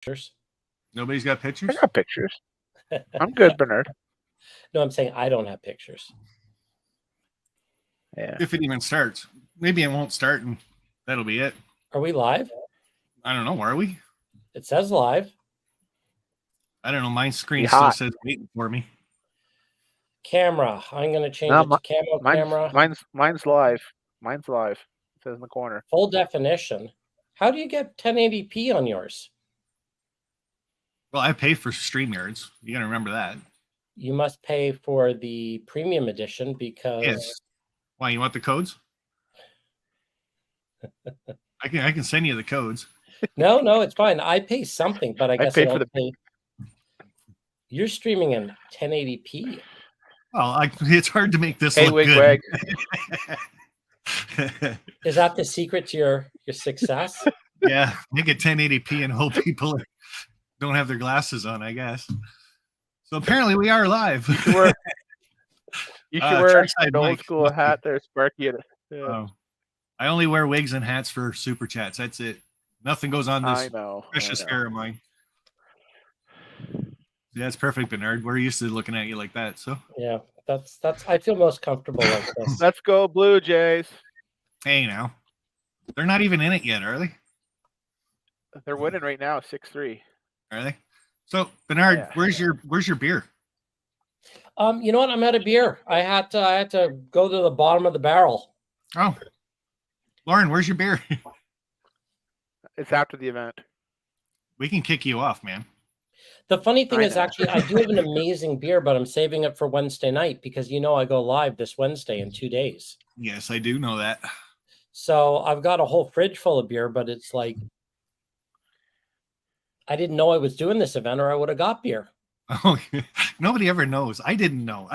Pictures. Nobody's got pictures? I got pictures. I'm good, Bernard. No, I'm saying I don't have pictures. Yeah. If it even starts. Maybe it won't start and that'll be it. Are we live? I don't know. Are we? It says live. I don't know. My screen still says waiting for me. Camera. I'm going to change it to camera. Mine's live. Mine's live. It says in the corner. Full definition. How do you get 1080p on yours? Well, I pay for StreamYards. You got to remember that. You must pay for the premium edition because... Yes. Why, you want the codes? I can send you the codes. No, it's fine. I pay something, but I guess I don't pay. You're streaming in 1080p. Well, it's hard to make this look good. Wig. Is that the secret to your success? Yeah, make it 1080p and hope people don't have their glasses on, I guess. So apparently we are live. You should wear an old school hat there, Sparky. Yeah. I only wear wigs and hats for super chats. That's it. Nothing goes on this precious hair of mine. Yeah, that's perfect, Bernard. We're used to looking at you like that. So yeah, that's. I feel most comfortable like this. Let's go, Blue Jays. Hey, now they're not even in it yet, are they? They're winning right now, 6-3. Are they? So Bernard, where's your beer? You know what? I'm out of beer. I had to go to the bottom of the barrel. Oh, Lauren, where's your beer? It's after the event. We can kick you off, man. The funny thing is, actually, I do have an amazing beer, but I'm saving it for Wednesday night because I go live this Wednesday in 2 days. Yes, I do know that. So I've got a whole fridge full of beer, but it's like I didn't know I was doing this event, or I would have got beer. Oh, nobody ever knows. I didn't know.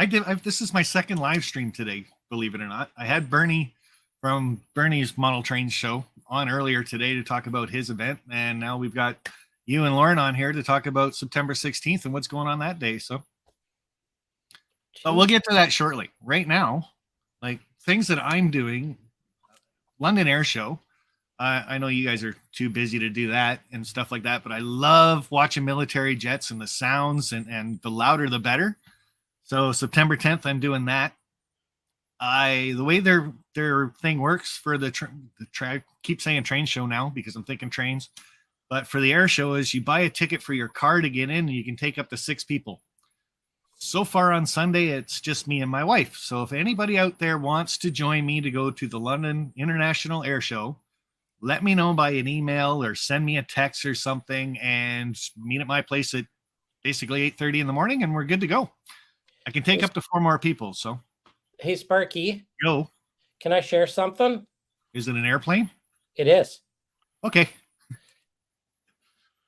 This is my second live stream today, believe it or not. I had Bernie from Bernie's Model Trains show on earlier today to talk about his event, and now we've got you and Lauren on here to talk about September 16th and what's going on that day. So, but we'll get to that shortly. Right now, like things that I'm doing, London Air Show. I know you guys are too busy to do that and stuff like that, but I love watching military jets and the sounds and the louder, the better. So September 10th, I'm doing that. The way their thing works for the keep saying train show now because I'm thinking trains, but for the air show is you buy a ticket for your car to get in and you can take up to 6 people. So far on Sunday, it's just me and my wife. So if anybody out there wants to join me to go to the London International Air Show, let me know by an email or send me a text or something and meet at my place at basically 8:30 in the morning and we're good to go. I can take up to 4 more people. So, hey, Sparky. Yo. Can I share something? Is it an airplane? It is. Okay.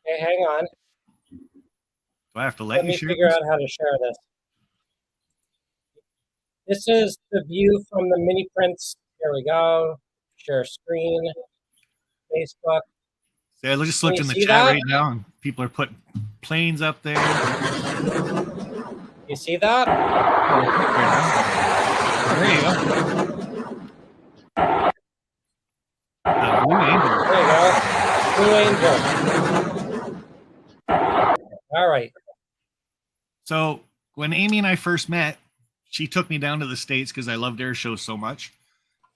Hey, hang on. Do I have to let you share? Let me figure out how to share this. This is the view from the mini prints. Here we go. Share screen. Facebook. Yeah, I just looked in the chat right now, and people are putting planes up there. You see that? There you go. The Blue Angel. There you go. Blue Angel. All right. So when Amy and I first met, she took me down to the States because I loved air shows so much.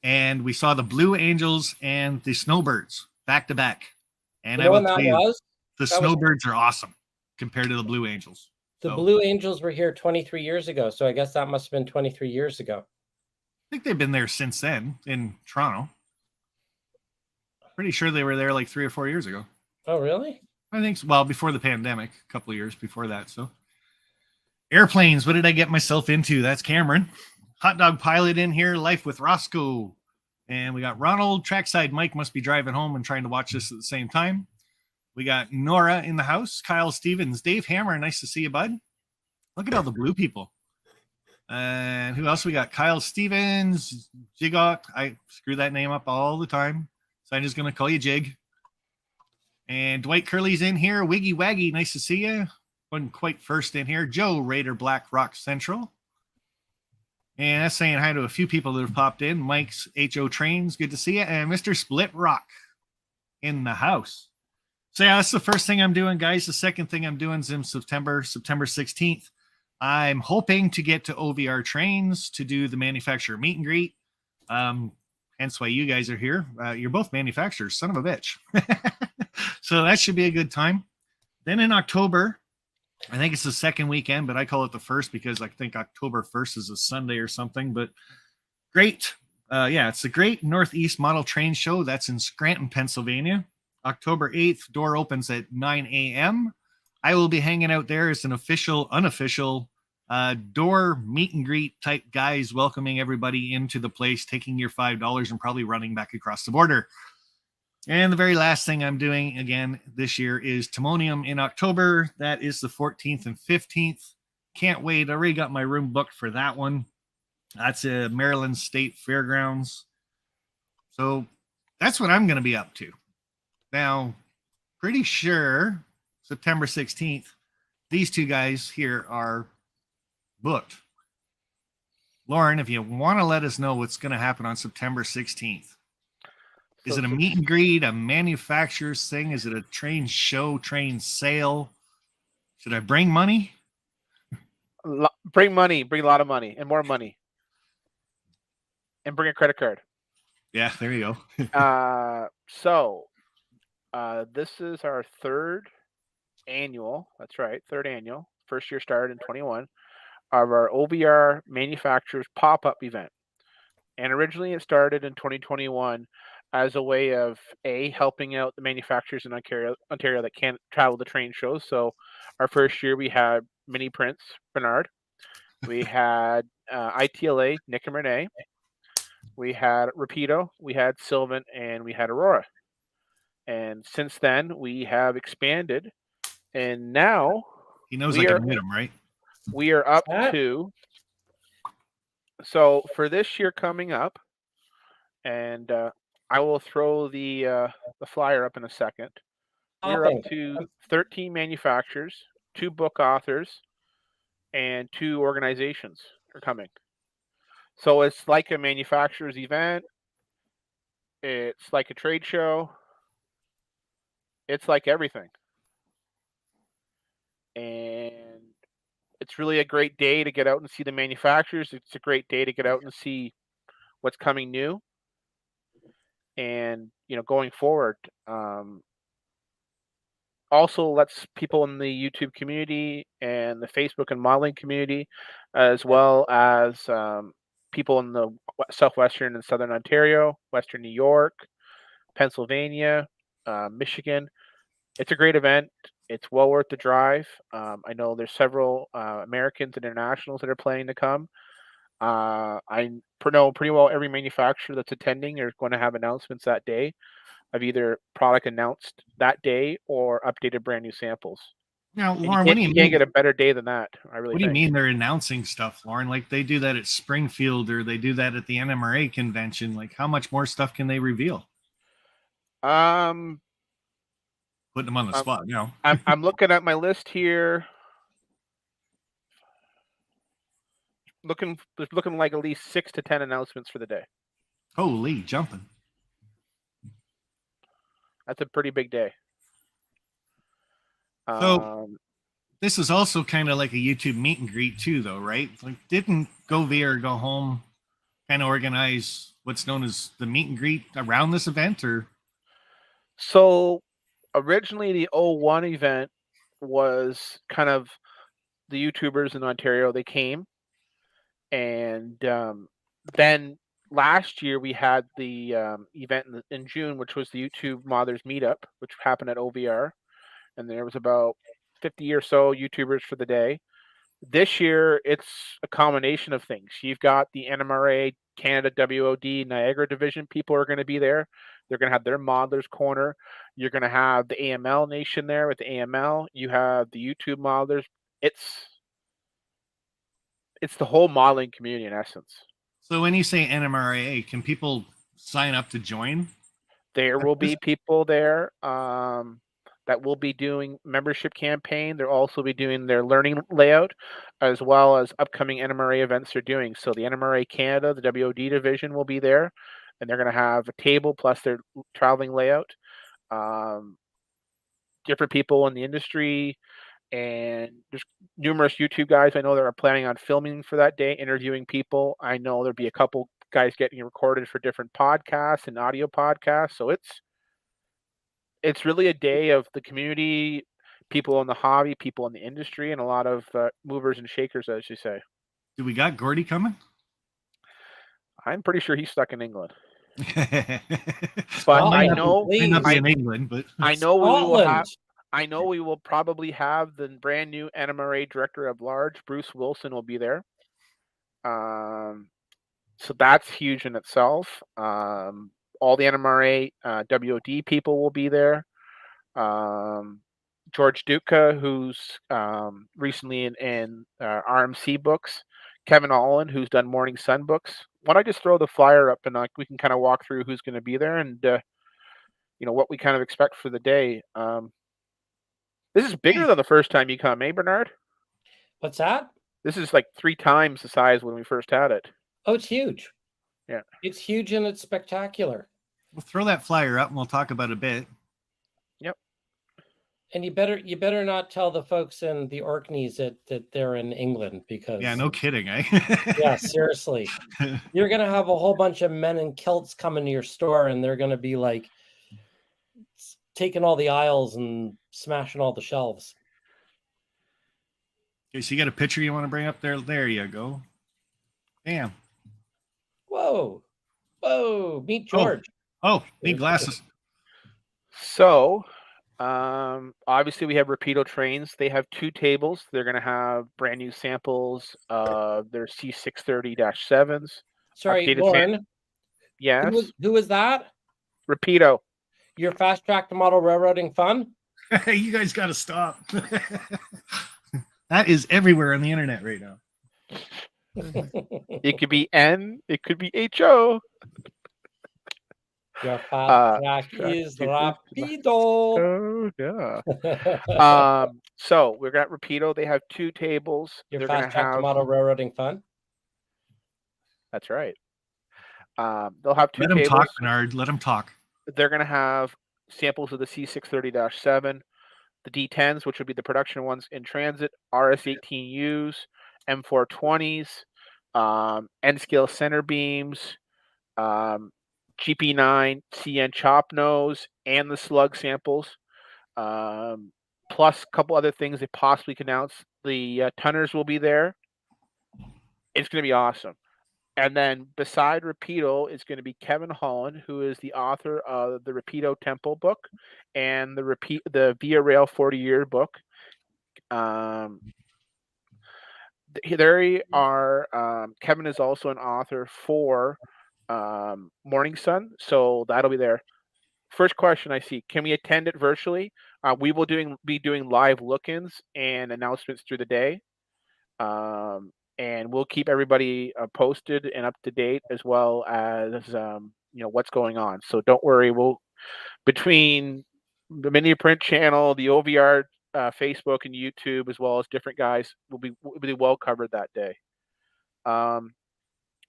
And we saw the Blue Angels and the Snowbirds back to back. And I will tell you, the Snowbirds are awesome compared to the Blue Angels. The Blue Angels were here 23 years ago. So I guess that must have been 23 years ago. I think they've been there since then in Toronto. Pretty sure they were there like 3 or 4 years ago. Oh, really? I think so. Well, before the pandemic, a couple of years before that. So airplanes, what did I get myself into? That's Cameron. Hot dog pilot in here, life with Roscoe. And we got Ronald, trackside Mike must be driving home and trying to watch this at the same time. We got Nora in the house, Kyle Stevens, Dave Hammer, nice to see you, bud. Look at all the blue people. And who else we got? Kyle Stevens, Jigok. I screw that name up all the time, so I'm just going to call you Jig. And Dwight Curley's in here, Wiggy Waggy, nice to see you. Wasn't quite first in here. Joe, Raider Black Rock Central. And that's saying hi to a few people that have popped in. Mike's HO Trains, good to see you. And Mr. Split Rock in the house. So yeah, that's the first thing I'm doing, guys. The second thing I'm doing is in September 16th. I'm hoping to get to OVRTrains to do the manufacturer meet and greet. Hence why you guys are here. You're both manufacturers, son of a bitch. So that should be a good time. Then in October, I think it's the second weekend, but I call it the first because I think October 1st is a Sunday or something. But great. Yeah, it's the Great Northeast Model Train Show. That's in Scranton, Pennsylvania. October 8th, door opens at 9 a.m. I will be hanging out there as an official, unofficial door meet and greet type guys, welcoming everybody into the place, taking your $5 and probably running back across the border. And the very last thing I'm doing again this year is Timodium in October. That is the 14th and 15th. Can't wait. I already got my room booked for that one. That's a Maryland State Fairgrounds. So that's what I'm going to be up to. Now, pretty sure September 16th, these two guys here are booked. Lauren, if you want to let us know what's going to happen on September 16th. Is it a meet and greet, a manufacturer's thing? Is it a train show, train sale? Should I bring money? Bring money, bring a lot of money and more money. And bring a credit card. Yeah, there you go. So this is our third annual. That's right, third annual. First year started in 21 of our OVR manufacturers pop-up event. And originally it started in 2021 as a way of helping out the manufacturers in Ontario that can't travel to train shows. So our first year we had Mini Prince Bernard, we had ITLA Nick and Renee, we had Rapido, we had Sylvan, and we had Aurora. And since then we have expanded, and now he knows I can hit him, right? We are up to. So for this year coming up, and I will throw the flyer up in a second. We're up to 13 manufacturers, 2 book authors, and 2 organizations are coming. So it's like a manufacturer's event. It's like a trade show. It's like everything. And it's really a great day to get out and see the manufacturers. It's a great day to get out and see what's coming new. And, going forward, also lets people in the YouTube community and the Facebook and modeling community, as well as people in the Southwestern and Southern Ontario, Western New York, Pennsylvania, Michigan. It's a great event. It's well worth the drive. I know there's several Americans and internationals that are planning to come. I know pretty well every manufacturer that's attending are going to have announcements that day of either product announced that day or updated brand new samples. Now, Lauren, what do you mean? You can't get a better day than that. What do you mean they're announcing stuff, Lauren? Like they do that at Springfield or they do that at the NMRA convention. Like how much more stuff can they reveal? Putting them on the spot, I'm looking at my list here. Looking like at least 6 to 10 announcements for the day. Holy jumping. That's a pretty big day. So this is also kind of like a YouTube meet and greet too, though, right? Like didn't Go VR Go Home kind of organize what's known as the meet and greet around this event? Or so originally the 01 event was kind of the YouTubers in Ontario, they came. And then last year we had the event in June, which was the YouTube Mothers Meetup, which happened at OVR. And there was about 50 or so YouTubers for the day. This year, it's a combination of things. You've got the NMRA, Canada WOD, Niagara Division people are going to be there. They're going to have their modelers corner. You're going to have the AML Nation there with the AML. You have the YouTube modelers. It's the whole modeling community in essence. So when you say NMRA, can people sign up to join? There will be people there that will be doing membership campaign. They'll also be doing their learning layout as well as upcoming NMRA events they're doing. So the NMRA Canada, the WOD division will be there, and they're going to have a table plus their traveling layout. different people in the industry, and there's numerous YouTube guys I know that are planning on filming for that day, interviewing people. I know there'll be a couple guys getting recorded for different podcasts and audio podcasts. So it's really a day of the community, people in the hobby, people in the industry, and a lot of movers and shakers, as you say. Do we got Gordy coming? I'm pretty sure he's stuck in England. But I know may not be in England, but I know we will have. Scotland. I know we will probably have the brand new NMRA Director of Large, Bruce Wilson, will be there. So that's huge in itself. All the NMRA WOD people will be there. George Duca, who's recently in RMC books. Kevin Allen, who's done Morning Sun books. Why don't I just throw the flyer up and we can kind of walk through who's going to be there and what we kind of expect for the day. This is bigger than the first time you come, eh, Bernard? What's that? This is like 3 times the size when we first had it. Oh, it's huge. Yeah. It's huge and it's spectacular. we'll throw that flyer up and we'll talk about it a bit. Yep. And you better not tell the folks in the Orkneys that they're in England, because Yeah, no kidding, eh? yeah, seriously. You're gonna have a whole bunch of men in kilts coming to your store, and they're gonna be like taking all the aisles and smashing all the shelves. Okay, so you got a picture you want to bring up there? There you go. Damn. Whoa. Meet George. Oh, need glasses. So, obviously we have OVRTrains. They have 2 tables. They're going to have brand new samples of their C630-7s. Sorry, Lorne. Yes. Who is that? Rapido. Your fast track to model railroading fun? You guys got to stop. That is everywhere on the internet right now. It could be N. It could be HO. Your fast track is Rapido. Oh, yeah. So we've got Rapido. They have 2 tables. Your fast track to model railroading fun? That's right. They'll have 2 tables. Let them talk, Bernard. Let them talk. They're going to have samples of the C630-7, the D10s, which would be the production ones in transit, RS18Us, M420s, N-scale center beams, GP9, CN chop nose, and the slug samples, plus a couple other things they possibly can announce. The tunners will be there. It's going to be awesome. And then beside Rapido is going to be Kevin Holland, who is the author of the Rapido Temple book and the Via Rail 40-year book. There are Kevin is also an author for Morning Sun, so that'll be there. First question I see: can we attend it virtually? We will be doing live look-ins and announcements through the day. And we'll keep everybody posted and up to date, as well as what's going on. So don't worry. We'll, between the Mini Print channel, the OVR Facebook and YouTube, as well as different guys, will be well covered that day.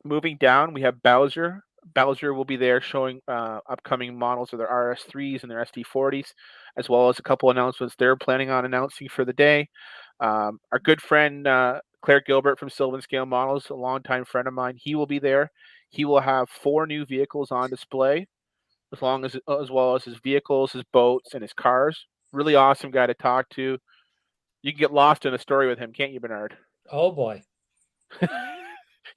Moving down, we have Bowser. Bowser will be there showing upcoming models of their RS3s and their SD40s, as well as a couple announcements they're planning on announcing for the day. Our good friend Claire Gilbert from Sylvan Scale Models, a longtime friend of mine, he will be there. He will have 4 new vehicles on display, as well as his vehicles, his boats, and his cars. Really awesome guy to talk to. You can get lost in a story with him, can't you, Bernard? Oh boy.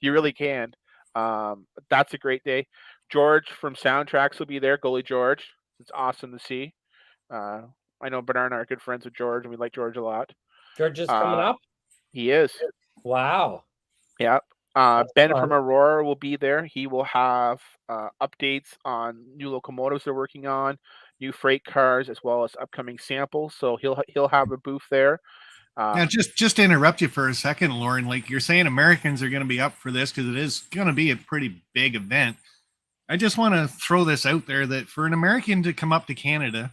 You really can. That's a great day. George from Soundtracks will be there. Goalie George. It's awesome to see. I know Bernard and I are good friends with George, and we like George a lot. George is coming up? He is. Wow. Yeah. Ben from Aurora will be there. He will have updates on new locomotives they're working on, new freight cars, as well as upcoming samples. So he'll have a booth there. Now, just to interrupt you for a second, Lauren, like you're saying, Americans are going to be up for this because it is going to be a pretty big event. I just want to throw this out there that for an American to come up to Canada,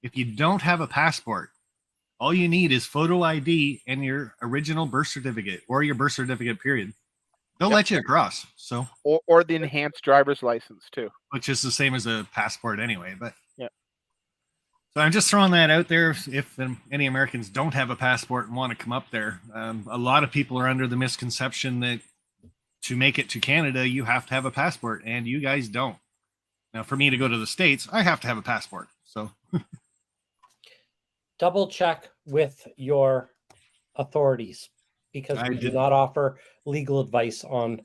if you don't have a passport, all you need is photo ID and your original birth certificate or your birth certificate, period. They'll let you across. So or the enhanced driver's license too, which is the same as a passport anyway. But yeah. So I'm just throwing that out there. If any Americans don't have a passport and want to come up there, a lot of people are under the misconception that to make it to Canada, you have to have a passport, and you guys don't. Now, for me to go to the States, I have to have a passport. So double check with your authorities, because we do not offer legal advice on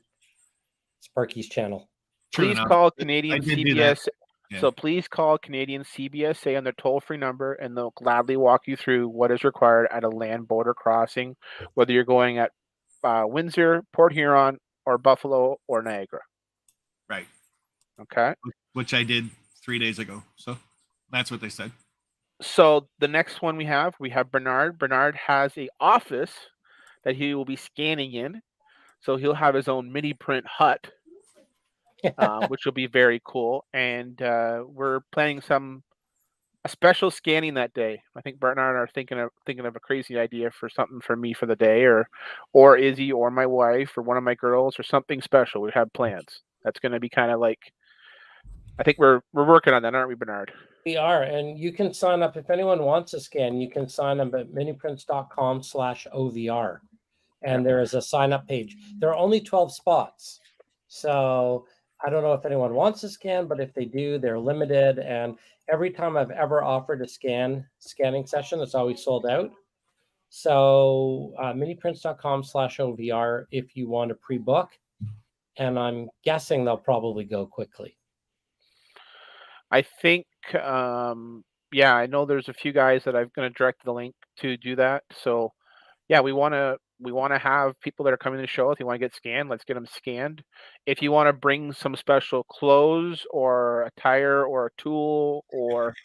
Sparky's channel. Please call Canadian CBS. Yeah. So please call Canadian CBSA on their toll-free number, and they'll gladly walk you through what is required at a land border crossing, whether you're going at Windsor, Port Huron, or Buffalo, or Niagara. Right. Okay. Which I did 3 days ago. So that's what they said. So the next one we have Bernard. Bernard has an office that he will be scanning in. So he'll have his own mini print hut, which will be very cool. And we're planning a special scanning that day. I think Bernard are thinking of a crazy idea for something for me for the day, or Izzy, or my wife, or one of my girls, or something special. We have plans. That's going to be kind of like, I think we're working on that, aren't we, Bernard? We are, and you can sign up if anyone wants a scan. You can sign up at miniprints.com/OVR, and there is a sign up page. There are only 12 spots, so I don't know if anyone wants a scan, but if they do, they're limited. And every time I've ever offered a scanning session, it's always sold out. So miniprints.com/OVR if you want to pre-book, and I'm guessing they'll probably go quickly. I think, yeah, I know there's a few guys that I'm going to direct the link to do that. So, yeah, we want to have people that are coming to the show. If you want to get scanned, let's get them scanned. If you want to bring some special clothes or attire or a tool or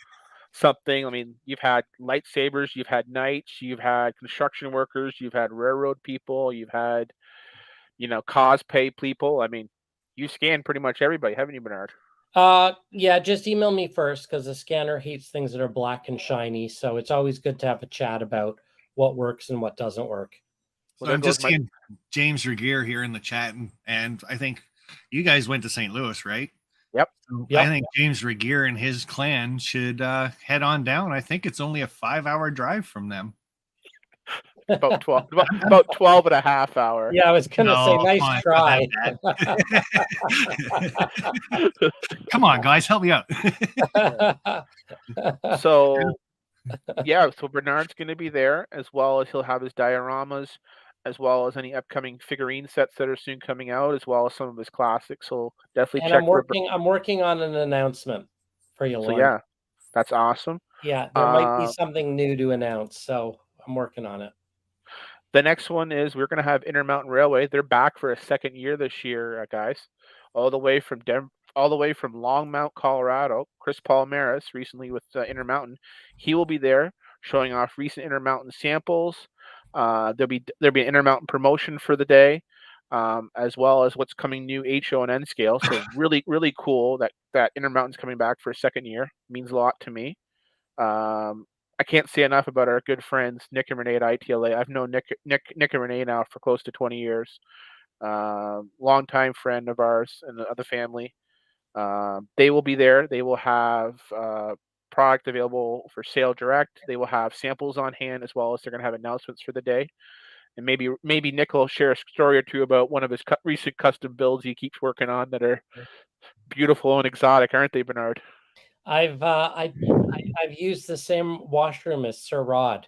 something, I mean, you've had lightsabers, you've had knights, you've had construction workers, you've had railroad people, you've had, cosplay people. I mean, you scan pretty much everybody, haven't you, Bernard? Yeah, just email me first, because the scanner hates things that are black and shiny. So it's always good to have a chat about what works and what doesn't work. So I'm just seeing James Regier here in the chat, and I think you guys went to St. Louis, right? Yep. So I think James Regier and his clan should head on down. I think it's only a 5-hour drive from them. About 12 and a half hour. Yeah, I was gonna say, nice try. Come on, guys, help me out. So Bernard's going to be there, as well as he'll have his dioramas, as well as any upcoming figurine sets that are soon coming out, as well as some of his classics. So definitely check. I'm working on an announcement for you. So yeah, that's awesome. Yeah, there might be something new to announce, so I'm working on it. The next one is we're going to have Intermountain Railway. They're back for a second year this year, guys. All the way from Longmont, Colorado. Chris Palmaris, recently with Intermountain, he will be there showing off recent Intermountain samples. There'll be an Intermountain promotion for the day, as well as what's coming new HO and N scale. So really, really cool that Intermountain's coming back for a second year. Means a lot to me. I can't say enough about our good friends Nick and Renee at ITLA. I've known Nick and Renee now for close to 20 years. Longtime friend of ours and of the family. They will be there. They will have product available for sale direct. They will have samples on hand, as well as they're going to have announcements for the day. And maybe Nick will share a story or two about one of his recent custom builds he keeps working on that are beautiful and exotic, aren't they, Bernard? I've used the same washroom as Sir Rod.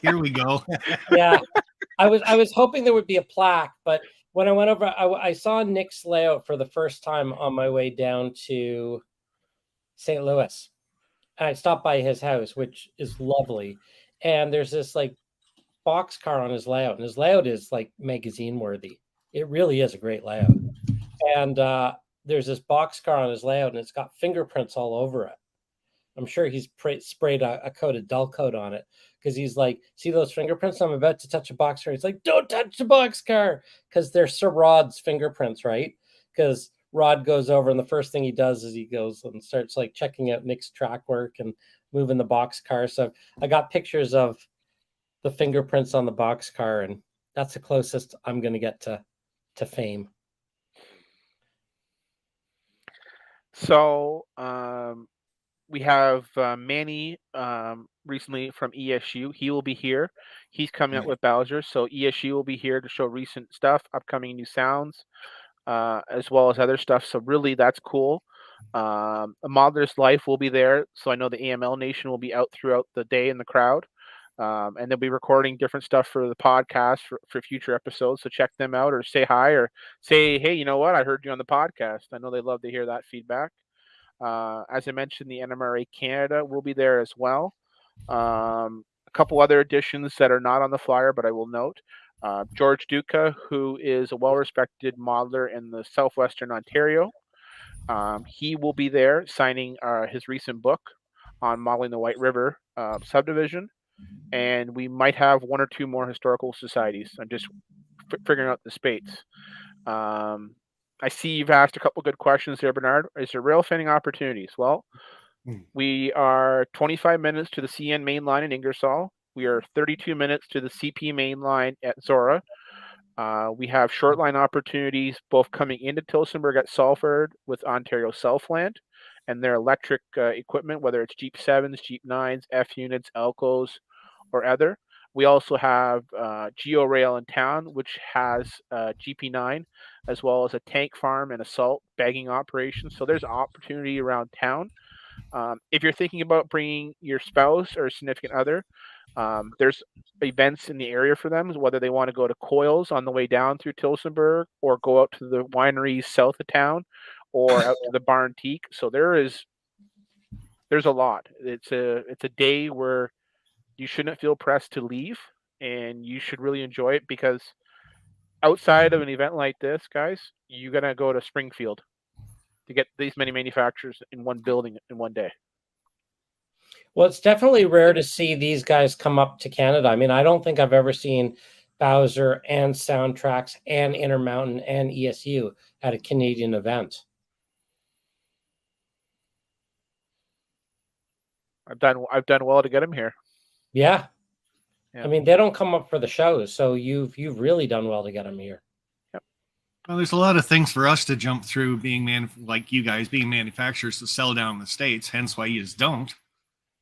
Here we go. Yeah, I was hoping there would be a plaque, but when I went over, I saw Nick's layout for the first time on my way down to St. Louis. I stopped by his house, which is lovely, and there's this like boxcar on his layout, and his layout is like magazine worthy. It really is a great layout, and there's this boxcar on his layout, and it's got fingerprints all over it. I'm sure he's sprayed a coat of dull coat on it, because he's like, see those fingerprints? I'm about to touch a boxcar. He's like, don't touch the boxcar, because they're Sir Rod's fingerprints, right? Because Rod goes over, and the first thing he does is he goes and starts like checking out Nick's track work and moving the boxcar. So I got pictures of the fingerprints on the boxcar, and that's the closest I'm going to get to fame. So we have Manny recently from ESU. He will be here. He's coming up with Bowser. So ESU will be here to show recent stuff, upcoming new sounds, as well as other stuff. So really, that's cool. A Modeler's Life will be there. So I know the AML Nation will be out throughout the day in the crowd. And they'll be recording different stuff for the podcast for future episodes. So check them out or say hi or say, hey, you know what? I heard you on the podcast. I know they love to hear that feedback. As I mentioned, the NMRA Canada will be there as well. A couple other additions that are not on the flyer, but I will note. George Duca, who is a well-respected modeler in the southwestern Ontario. He will be there signing his recent book on modeling the White River subdivision. And we might have one or two more historical societies. I'm just figuring out the spates. I see you've asked a couple good questions there, Bernard. Is there rail fanning opportunities? Well, we are 25 minutes to the CN main line in Ingersoll. We are 32 minutes to the CP main line at Zora. We have short line opportunities both coming into Tillsonburg at Salford with Ontario Southland and their electric equipment, whether it's Jeep 7s, Jeep 9s, F units, Elcos, or other. We also have Geo Rail in town, which has GP9, as well as a tank farm and a salt bagging operation. So there's opportunity around town. If you're thinking about bringing your spouse or significant other, there's events in the area for them, whether they want to go to Coils on the way down through Tillsonburg or go out to the wineries south of town or out to the Barn Teak. So there's a lot. It's a day where you shouldn't feel pressed to leave, and you should really enjoy it because outside of an event like this, guys, you're going to go to Springfield to get these many manufacturers in one building in one day. Well, it's definitely rare to see these guys come up to Canada. I mean, I don't think I've ever seen Bowser and Soundtracks and Intermountain and ESU at a Canadian event. I've done well to get them here. Yeah. I mean, they don't come up for the shows, so you've really done well to get them here. Yep. Well, there's a lot of things for us to jump through being like you guys being manufacturers to sell down in the States, hence why you just don't.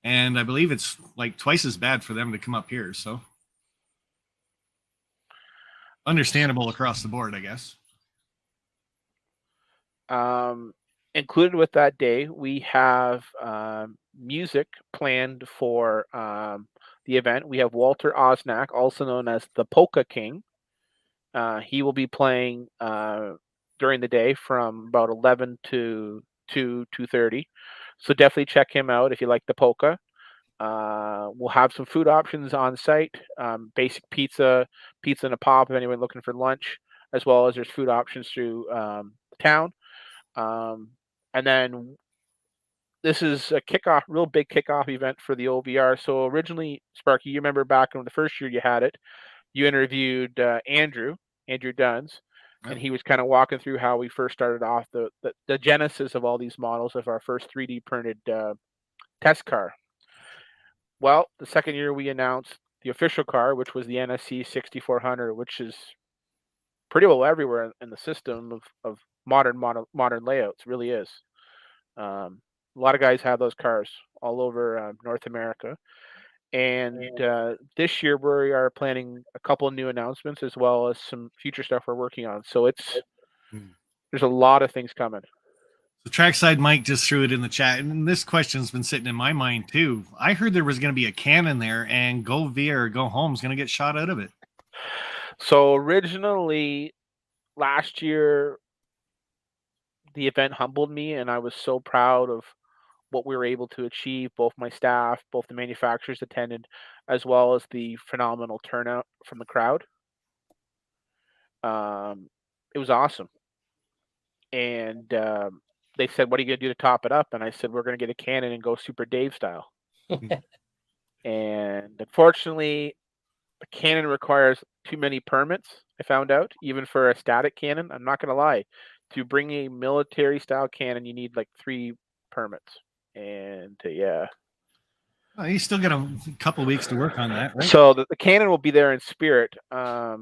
And I believe it's like twice as bad for them to come up here. So understandable across the board, I guess. Included with that day, we have music planned for the event. We have Walter Osnak, also known as the Polka King. He will be playing during the day from about 11 to 2:30. So definitely check him out if you like the polka. We'll have some food options on site, basic pizza and a pop if anyone looking for lunch, as well as there's food options through the town. And then this is a real big kickoff event for the OVR. So originally, Sparky, you remember back in the first year you had it, you interviewed Andrew Duns, and he was kind of walking through how we first started off the genesis of all these models of our first 3D printed test car. Well, the second year we announced the official car, which was the NSC 6400, which is pretty well everywhere in the system of modern layouts. Really is. A lot of guys have those cars all over North America. And this year we are planning a couple of new announcements as well as some future stuff we're working on. So there's a lot of things coming. So Trackside Mike just threw it in the chat, and this question's been sitting in my mind too. I heard there was going to be a cannon there, and Go Via or Go Home is going to get shot out of it. So originally, last year, the event humbled me, and I was so proud of what we were able to achieve. Both my staff, both the manufacturers attended, as well as the phenomenal turnout from the crowd. It was awesome. And they said, what are you going to do to top it up? And I said, we're going to get a cannon and go Super Dave style. And unfortunately, a cannon requires too many permits, I found out, even for a static cannon. I'm not going to lie. To bring a military style cannon, you need like 3 permits. And yeah. Well, you still got a couple weeks to work on that, right? So the cannon will be there in spirit. I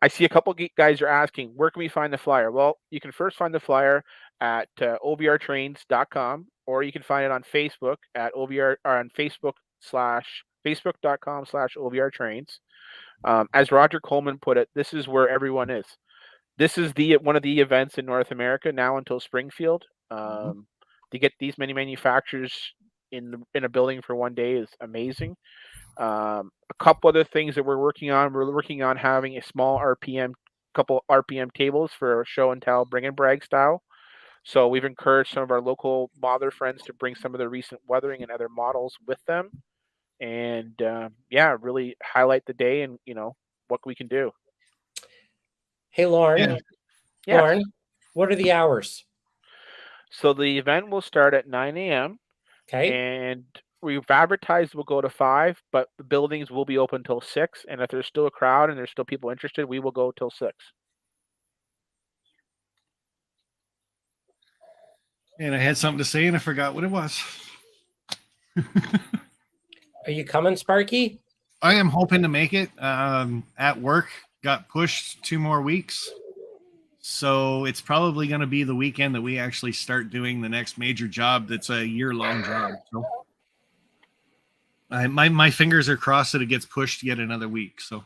see a couple guys are asking, where can we find the flyer? Well, you can first find the flyer at OVRTrains.com, or you can find it on Facebook at OVR, or on Facebook.com/OVRTrains. As Roger Coleman put it, this is where everyone is. This is one of the events in North America now until Springfield. To get these many manufacturers in a building for one day is amazing. A couple other things that we're working on. We're working on having a small couple RPM tables for show and tell, bring and brag style. So we've encouraged some of our local modder friends to bring some of their recent weathering and other models with them, and really highlight the day and what we can do. Hey, Lorne. Yeah. Yes. Lorne, what are the hours? So the event will start at 9 a.m. Okay. and we've advertised we'll go to 5, but the buildings will be open till 6. And if there's still a crowd and there's still people interested, we will go till 6. And I had something to say and I forgot what it was. Are you coming, Sparky? I am hoping to make it. At work, got pushed 2 more weeks. So it's probably going to be the weekend that we actually start doing the next major job that's a year-long job. So my fingers are crossed that it gets pushed yet another week. So,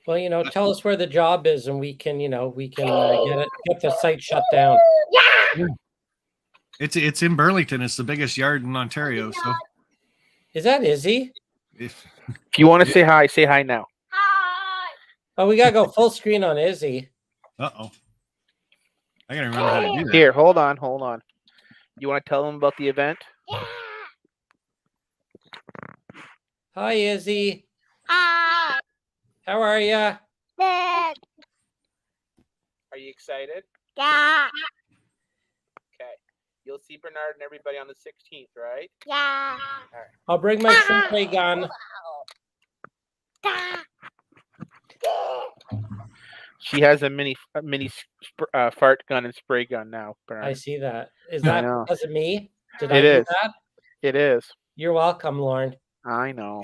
Well, tell us where the job is, and we can get the site shut down. it's in Burlington. It's the biggest yard in Ontario. So, Is that Izzy? If you want to say hi now. Oh, we gotta go full screen on Izzy. I gotta remember how to do that. Here, hold on. You want to tell them about the event? Hi, Izzy. Hi. How are you? Good. Are you excited? Yeah. Okay. You'll see Bernard and everybody on the 16th, right? Yeah. I'll bring my spray gun. She has a mini fart gun and spray gun now, Bernard. I see that. Is I that know. because of me? Did It I do is. that? It is. You're welcome, Lorne. I know.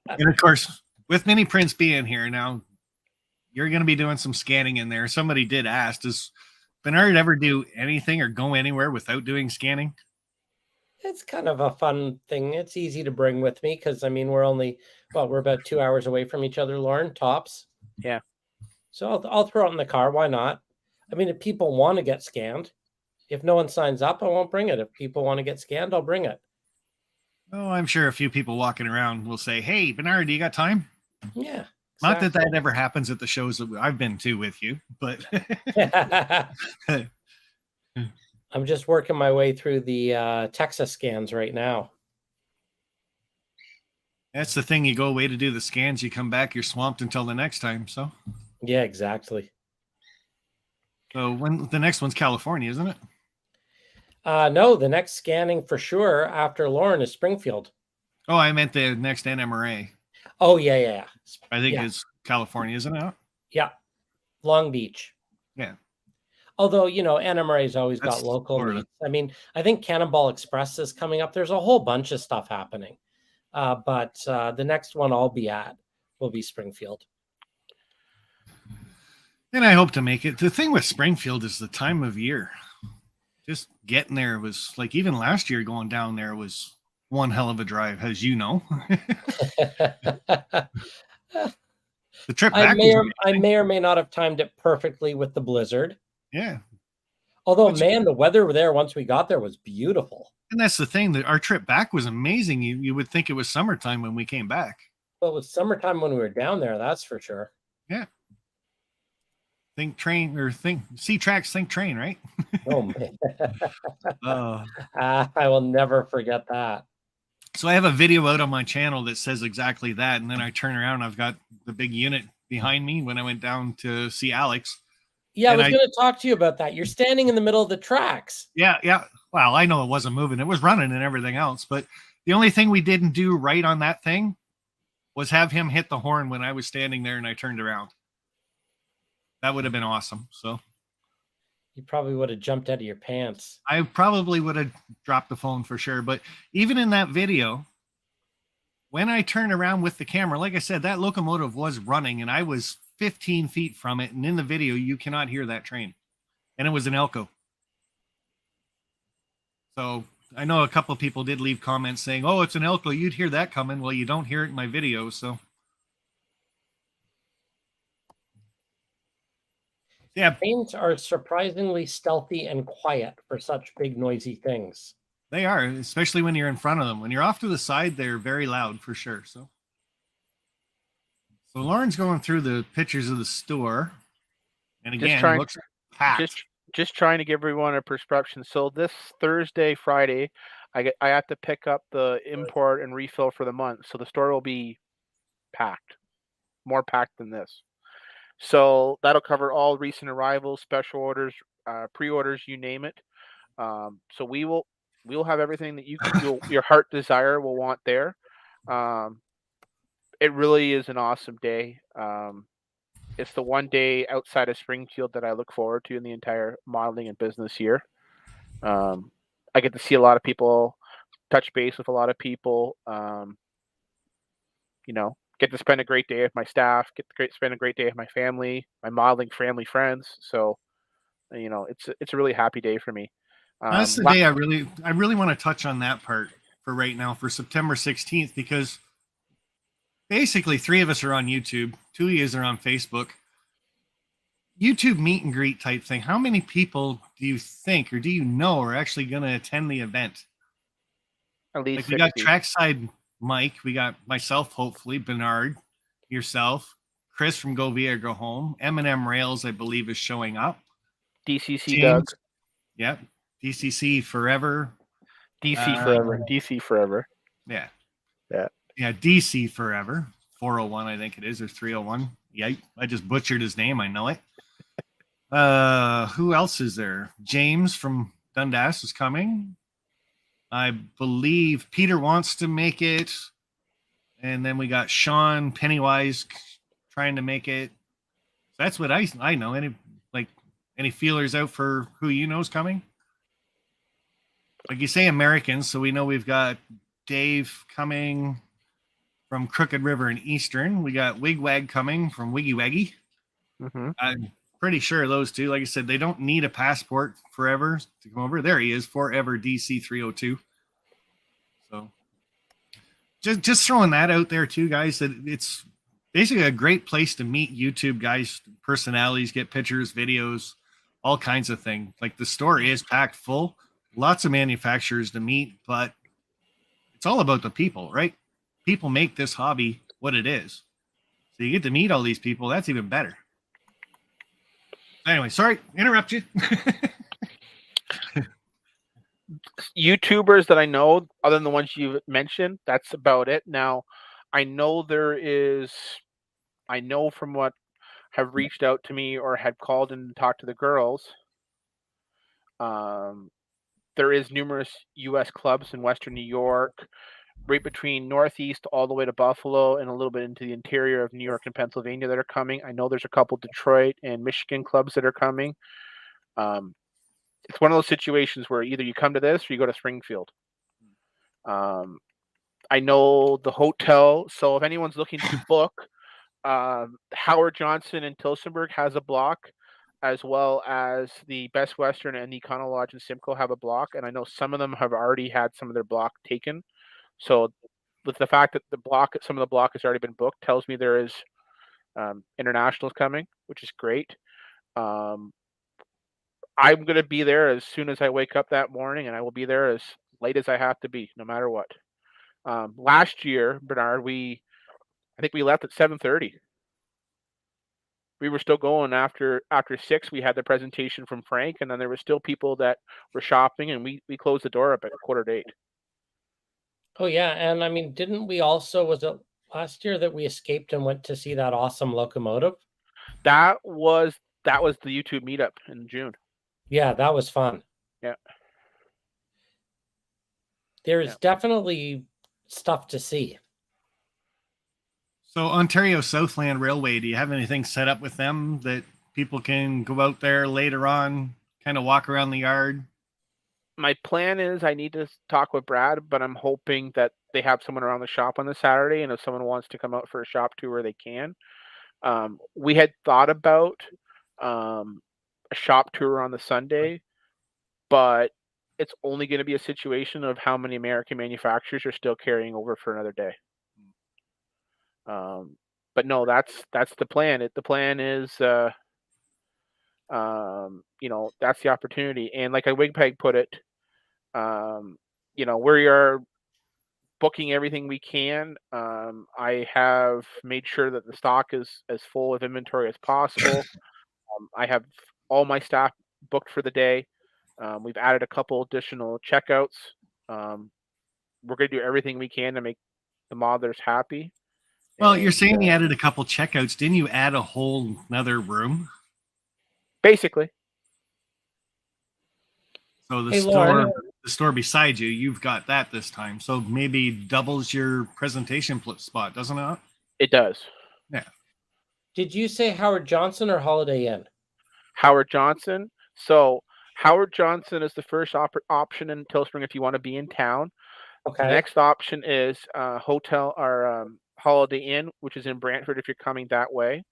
And of course, with mini prints being here now, you're going to be doing some scanning in there. Somebody did ask, does Bernard ever do anything or go anywhere without doing scanning? It's kind of a fun thing. It's easy to bring with me because we're about 2 hours away from each other, Lorne, tops. Yeah. So I'll throw it in the car. Why not? I mean, if people want to get scanned, if no one signs up, I won't bring it. If people want to get scanned, I'll bring it. Oh, I'm sure a few people walking around will say, "Hey, Bernard, do you got time?" Yeah. Not that ever happens at the shows that I've been to with you, but I'm just working my way through the Texas scans right now. that's the thing. You go away to do the scans, you come back, you're swamped until the next time. So Yeah, exactly. when the next one's California, isn't it? No, the next scanning for sure after Lorne is Springfield. Oh, I meant the next NMRA. Oh, yeah. I think Yeah. it's California, isn't it? Yeah. Long Beach. Yeah. Although, NMRA's always That's got local Florida. meets. I mean, I think Cannonball Express is coming up. There's a whole bunch of stuff happening. But the next one I'll be at will be Springfield. And I hope to make it. The thing with Springfield is the time of year. Just getting there was like, even last year going down there was one hell of a drive, as you know. The trip back I may or may not have timed it perfectly with the blizzard. Yeah. Although, man, the weather there once we got there was beautiful. And that's the thing, that our trip back was amazing. You would think it was summertime when we came back. Well, it was summertime when we were down there, that's for sure. Yeah. Think train or see tracks, think train, right? Oh, man. Uh, I will never forget that. so I have a video out on my channel that says exactly that. And then I turn around, I've got the big unit behind me when I went down to see Alex. Yeah, And I was going to talk to you about that. You're standing in the middle of the tracks. Yeah. Well, I know it wasn't moving. It was running and everything else. But the only thing we didn't do right on that thing was have him hit the horn when I was standing there and I turned around. That would have been awesome. So You probably would have jumped out of your pants. I probably would have dropped the phone for sure. But even in that video, when I turned around with the camera, like I said, that locomotive was running and I was 15 feet from it, and in the video you cannot hear that train, and it was an Elko. So I know a couple of people did leave comments saying, "Oh, it's an Elko, you'd hear that coming." Well, you don't hear it in my video, so yeah, Trains are surprisingly stealthy and quiet for such big, noisy things. they are, especially when you're in front of them. When you're off to the side, they're very loud for sure. So Lauren's going through the pictures of the store, and again, looks packed. Just trying to give everyone a perception. So this Thursday, Friday, I have to pick up the import and refill for the month. So the store will be packed, more packed than this. So that'll cover all recent arrivals, special orders, pre-orders, you name it. So we'll have everything that your heart desire will want there. It really is an awesome day. It's the one day outside of Springfield that I look forward to in the entire modeling and business year. I get to see a lot of people, touch base with a lot of people. Get to spend a great day with my staff. Spend a great day with my family, my modeling family friends. So, it's a really happy day for me. That's the day I really want to touch on that part for right now for September 16th, because basically 3 of us are on YouTube, 2 of you are on Facebook. YouTube meet and greet type thing. How many people do you think, or do you know, are actually going to attend the event? At least we got Trackside Mike, we got myself, hopefully, Bernard, yourself, Chris from Go VR Go Home, M&M Rails, I believe, is showing up. DCC James, Doug. Yep. DCC Forever. DC Forever. DC Forever. Yeah. Yeah. Yeah, DC Forever. 401, I think it is, or 301. Yeah, I just butchered his name. I know it. Who else is there? James from Dundas is coming. I believe Peter wants to make it. And then we got Sean Pennywise trying to make it. That's what I know. Any feelers out for who you know is coming? Like you say, Americans, so we know we've got Dave coming from Crooked River and Eastern. We got Wigwag coming from Wiggy Waggy. Mm-hmm. I'm pretty sure those two, like I said, they don't need a passport forever to come over. There he is, Forever DC 302. So just throwing that out there too, guys, that it's basically a great place to meet YouTube guys, personalities, get pictures, videos, all kinds of things. Like the store is packed full, lots of manufacturers to meet, but it's all about the people, right? People make this hobby what it is. So you get to meet all these people. That's even better. Anyway, sorry, interrupt you. YouTubers that I know, other than the ones you mentioned, that's about it. Now, I know from what have reached out to me or had called and talked to the girls, there is numerous U.S. clubs in Western New York, right between Northeast all the way to Buffalo and a little bit into the interior of New York and Pennsylvania that are coming. I know there's a couple Detroit and Michigan clubs that are coming. It's one of those situations where either you come to this or you go to Springfield. I know the hotel, so if anyone's looking to book, Howard Johnson in Tilsonburg has a block, as well as the Best Western and the Econo Lodge in Simcoe have a block, and I know some of them have already had some of their block taken. So with the fact that some of the block has already been booked, tells me there is internationals coming, which is great. I'm going to be there as soon as I wake up that morning, and I will be there as late as I have to be, no matter what. Last year, Bernard, I think we left at 7:30. We were still going after 6. We had the presentation from Frank, and then there were still people that were shopping, and we closed the door up at 7:45. Oh yeah, and I mean, didn't we also, was it last year that we escaped and went to see that awesome locomotive? That was the YouTube meetup in June. Yeah, that was fun. Yeah. There's definitely stuff to see. So Ontario Southland Railway, do you have anything set up with them that people can go out there later on, kind of walk around the yard? My plan is I need to talk with Brad, but I'm hoping that they have someone around the shop on the Saturday, and if someone wants to come out for a shop tour, they can. We had thought about a shop tour on the Sunday, but it's only going to be a situation of how many American manufacturers are still carrying over for another day. But no, that's the plan. The plan is, that's the opportunity. And like a Wigpeg put it, we are booking everything we can. I have made sure that the stock is as full of inventory as possible. I have all my staff booked for the day. We've added a couple additional checkouts. We're going to do everything we can to make the modelers happy. Well, you're saying you added a couple checkouts. Didn't you add a whole another room? Basically. So the Hey, store, Lorne. the store beside you, you've got that this time. So maybe doubles your presentation spot, doesn't it? It does. Yeah. Did you say Howard Johnson or Holiday Inn? Howard Johnson. So Howard Johnson is the first option in Till Spring if you want to be in town. Okay. The next option is hotel or Holiday Inn, which is in Brantford if you're coming that way.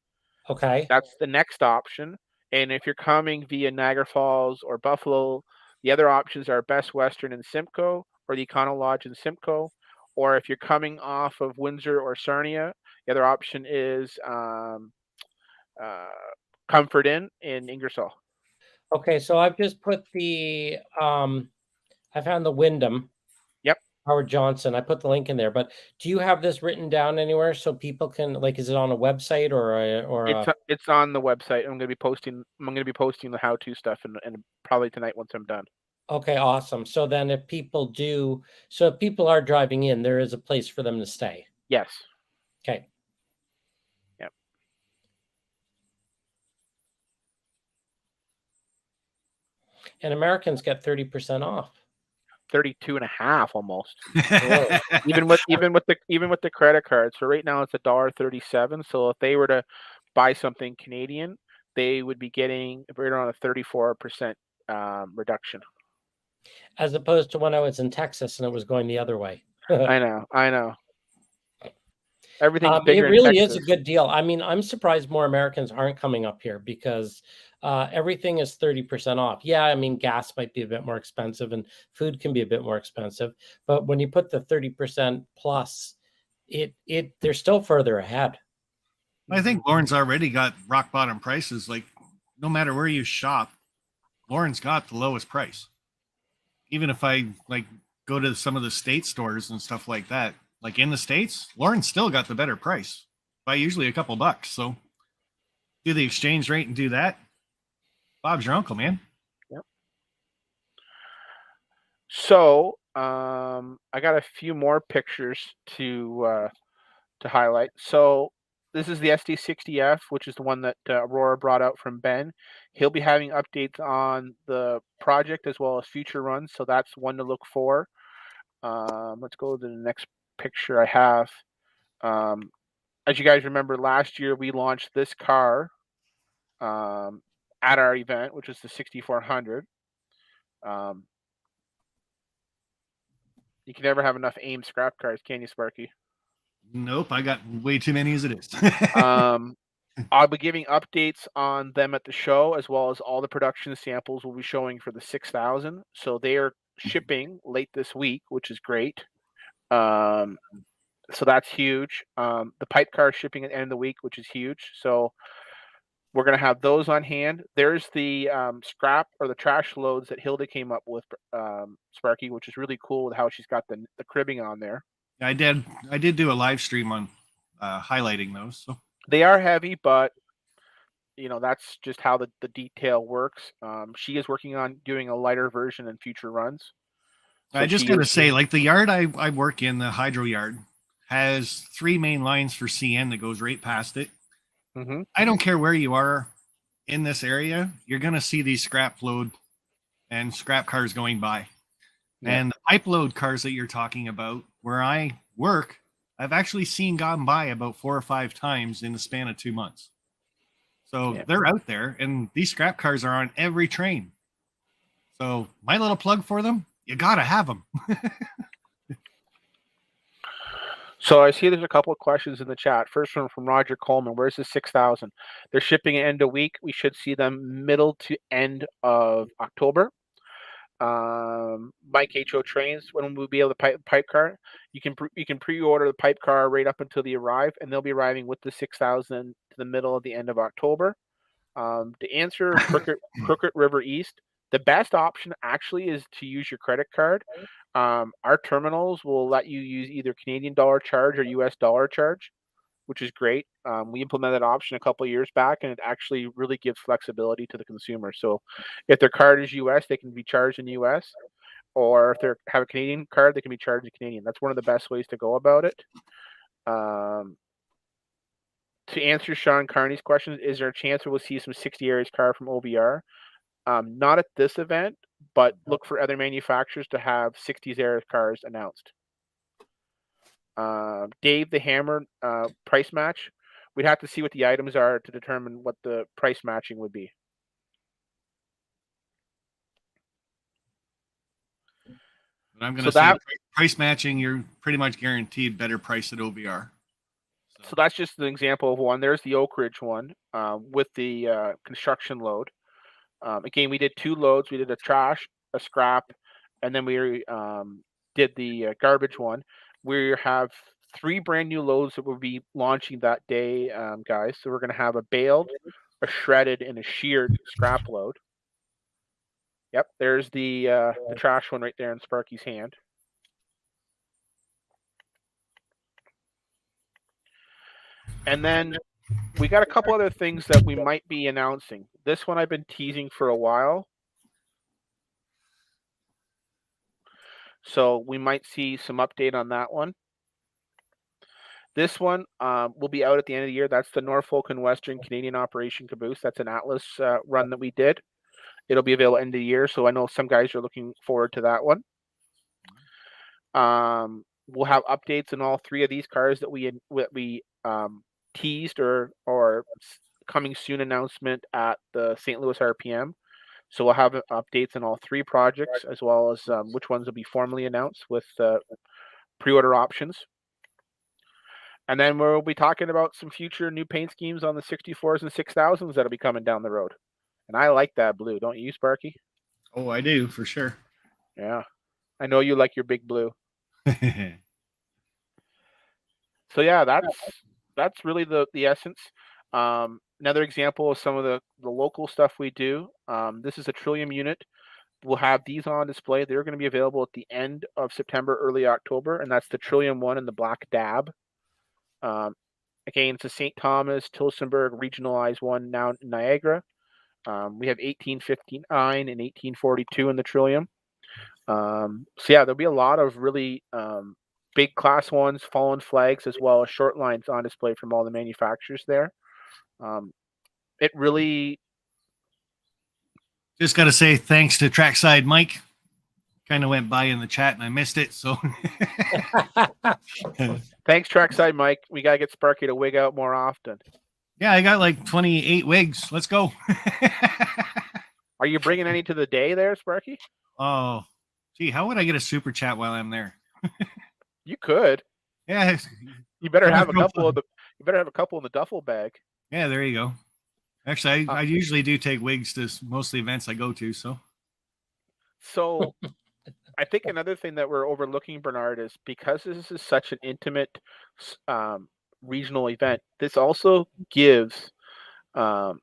Okay. That's the next option. And if you're coming via Niagara Falls or Buffalo, the other options are Best Western in Simcoe or the Econo Lodge in Simcoe. Or if you're coming off of Windsor or Sarnia, the other option is Comfort Inn in Ingersoll. Okay, so I've just put the I found the Wyndham. Yep. Howard Johnson. I put the link in there, but do you have this written down anywhere so people can, like, is it on a website It's on the website. I'm going to be posting the how-to stuff and probably tonight once I'm done. Okay, awesome. So then if people are driving in, there is a place for them to stay. Yes. Okay. Yep. And Americans get 30% off. 32.5 almost. even with the credit card. So right now it's $1.37. So if they were to buy something Canadian, they would be getting right around a 34% reduction. As opposed to when I was in Texas and it was going the other way. I know. Everything's bigger. It really in is a good deal. I mean, I'm surprised more Americans aren't coming up here because everything is 30% off. Yeah, I mean, gas might be a bit more expensive and food can be a bit more expensive. But when you put the 30% plus, they're still further ahead. I think Lorne's already got rock bottom prices. Like, no matter where you shop, Lorne's got the lowest price. Even if I go to some of the state stores and stuff like that, like in the States, Lorne's still got the better price by usually a couple bucks. So do the exchange rate and do that. Bob's your uncle, man. Yep. So I got a few more pictures to highlight. So this is the SD60F, which is the one that Aurora brought out from Ben. He'll be having updates on the project as well as future runs. So that's one to look for. Let's go to the next picture I have. As you guys remember, last year we launched this car at our event, which is the 6400. You can never have enough AIM scrap cars, can you, Sparky? Nope, I got way too many as it is. I'll be giving updates on them at the show, as well as all the production samples we'll be showing for the 6000. So they are shipping late this week, which is great. So that's huge. The pipe car shipping at the end of the week, which is huge. So we're going to have those on hand. There's the scrap or the trash loads that Hilda came up with, Sparky, which is really cool with how she's got the cribbing on there. I did do a live stream on highlighting those. So they are heavy, but that's just how the detail works. She is working on doing a lighter version in future runs. So I just got to say, like the yard I work in, the hydro yard, has 3 main lines for CN that goes right past it. Mm-hmm. I don't care where you are in this area, you're going to see these scrap load and scrap cars going by. Yeah. And the pipe load cars that you're talking about, where I work, I've actually seen gone by about 4 or 5 times in the span of 2 months. So they're out there, and these scrap cars are on every train. So my little plug for them, you got to have them. So I see there's a couple of questions in the chat. First one from Roger Coleman. Where's the 6,000? They're shipping end of week. We should see them middle to end of October. Mike HO Trains, when we'll be able to pipe car, you can pre-order the pipe car right up until they arrive, and they'll be arriving with the 6,000 to the middle of the end of October. To answer Crooked River East, the best option actually is to use your credit card. Our terminals will let you use either Canadian dollar charge or US dollar charge, which is great. We implemented that option a couple of years back, and it actually really gives flexibility to the consumer. So if their card is US, they can be charged in US, or if they have a Canadian card, they can be charged in Canadian. That's one of the best ways to go about it. To answer Sean Carney's question, is there a chance we'll see some 60 Aries car from OVR? Not at this event, but look for other manufacturers to have 60s Aries cars announced. Dave the Hammer price match. We'd have to see what the items are to determine what the price matching would be. But I'm going to say price matching, you're pretty much guaranteed better price at OVR. So that's just an example of one. There's the Oak Ridge one with the construction load. Again, we did 2 loads. We did a trash, a scrap, and then we did the garbage one. We have 3 brand new loads that will be launching that day, guys. So we're going to have a baled, a shredded, and a sheared scrap load. Yep, there's the trash one right there in Sparky's hand. And then we got a couple other things that we might be announcing. This one I've been teasing for a while. So we might see some update on that one. This one will be out at the end of the year. That's the Norfolk and Western Canadian Operation Caboose. That's an Atlas run that we did. It'll be available end of the year. So I know some guys are looking forward to that one. We'll have updates on all 3 of these cars that we teased or coming soon announcement at the St. Louis RPM. So we'll have updates on all 3 projects, as well as which ones will be formally announced with pre-order options. And then we'll be talking about some future new paint schemes on the 64s and 6000s that'll be coming down the road. And I like that blue, don't you, Sparky? Oh, I do, for sure. Yeah. I know you like your big blue. So yeah, that's really the essence. Another example of some of the local stuff we do. This is a Trillium unit. We'll have these on display. They're going to be available at the end of September, early October, and that's the Trillium 1 and the Black Dab. Again, it's a St. Thomas, Tillsonburg regionalized one now in Niagara. We have 1859 and 1842 in the Trillium. So yeah, there'll be a lot of really big class 1s, fallen flags, as well as short lines on display from all the manufacturers there. It really... Just got to say thanks to Trackside Mike. Kind of went by in the chat and I missed it. So thanks, Trackside Mike. We got to get Sparky to wig out more often. Yeah, I got like 28 wigs. Let's go. Are you bringing any to the day there, Sparky? Oh, gee, how would I get a super chat while I'm there? You could. Yeah. You better have a couple of the. You better have a couple in the duffel bag. Yeah, there you go. Actually, I usually do take wigs to most of the events I go to. So I think another thing that we're overlooking, Bernard, is because this is such an intimate regional event, this also gives the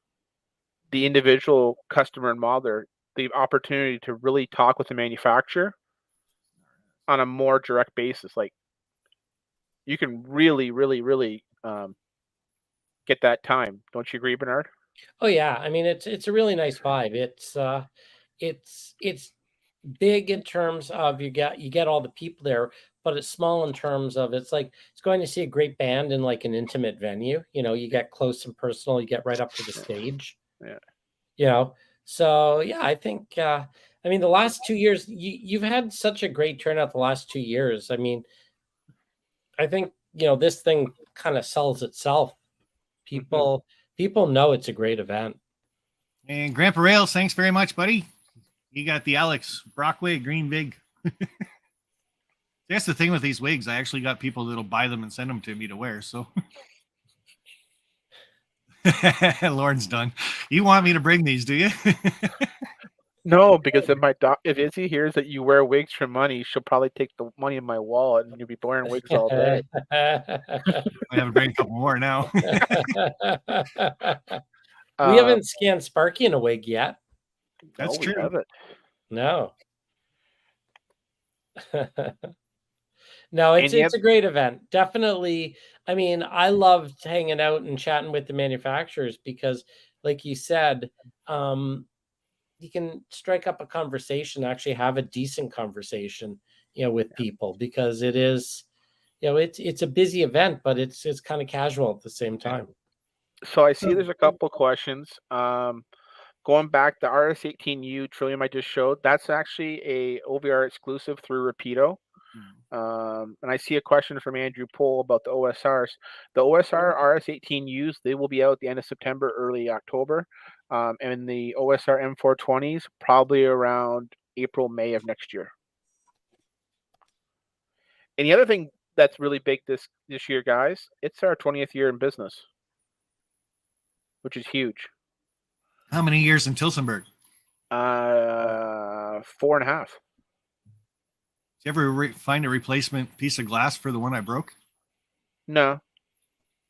individual customer and model the opportunity to really talk with the manufacturer on a more direct basis. Like, you can really, really, really get that time. Don't you agree, Bernard? Oh yeah, I mean it's a really nice vibe. It's big in terms of you get all the people there, but it's small in terms of it's going to see a great band in like an intimate venue. You know, you get close and personal. You get right up to the stage. Yeah. You know, so yeah, I think. I mean, the last 2 years, you've had such a great turnout. The last 2 years, I mean, I think this thing kind of sells itself. People know it's a great event. And Grandpa Rails, thanks very much, buddy. You got the Alex Brockway green big. That's the thing with these wigs. I actually got people that'll buy them and send them to me to wear. So Lauren's done. You want me to bring these, do you? No, because if Izzy hears that you wear wigs for money, she'll probably take the money in my wallet and you'll be wearing wigs all day. I have to bring a couple more now. We haven't scanned Sparky in a wig yet. That's we true. haven't. No. No, it's a great event. Definitely. I mean, I loved hanging out and chatting with the manufacturers because, like you said, you can strike up a conversation, actually have a decent conversation, with people, because it is, it's a busy event, but it's kind of casual at the same time. So I see there's a couple questions. Going back, the RS18U Trillium I just showed, that's actually a OVR exclusive through Rapido. And I see a question from Andrew Pohl about the OSRs. The OSR RS18Us, they will be out at the end of September, early October. And the OSR M420s, probably around April, May of next year. And the other thing that's really big this year, guys, it's our 20th year in business, which is huge. How many years in Tilsonburg? 4.5. Did you ever find a replacement piece of glass for the one I broke? No.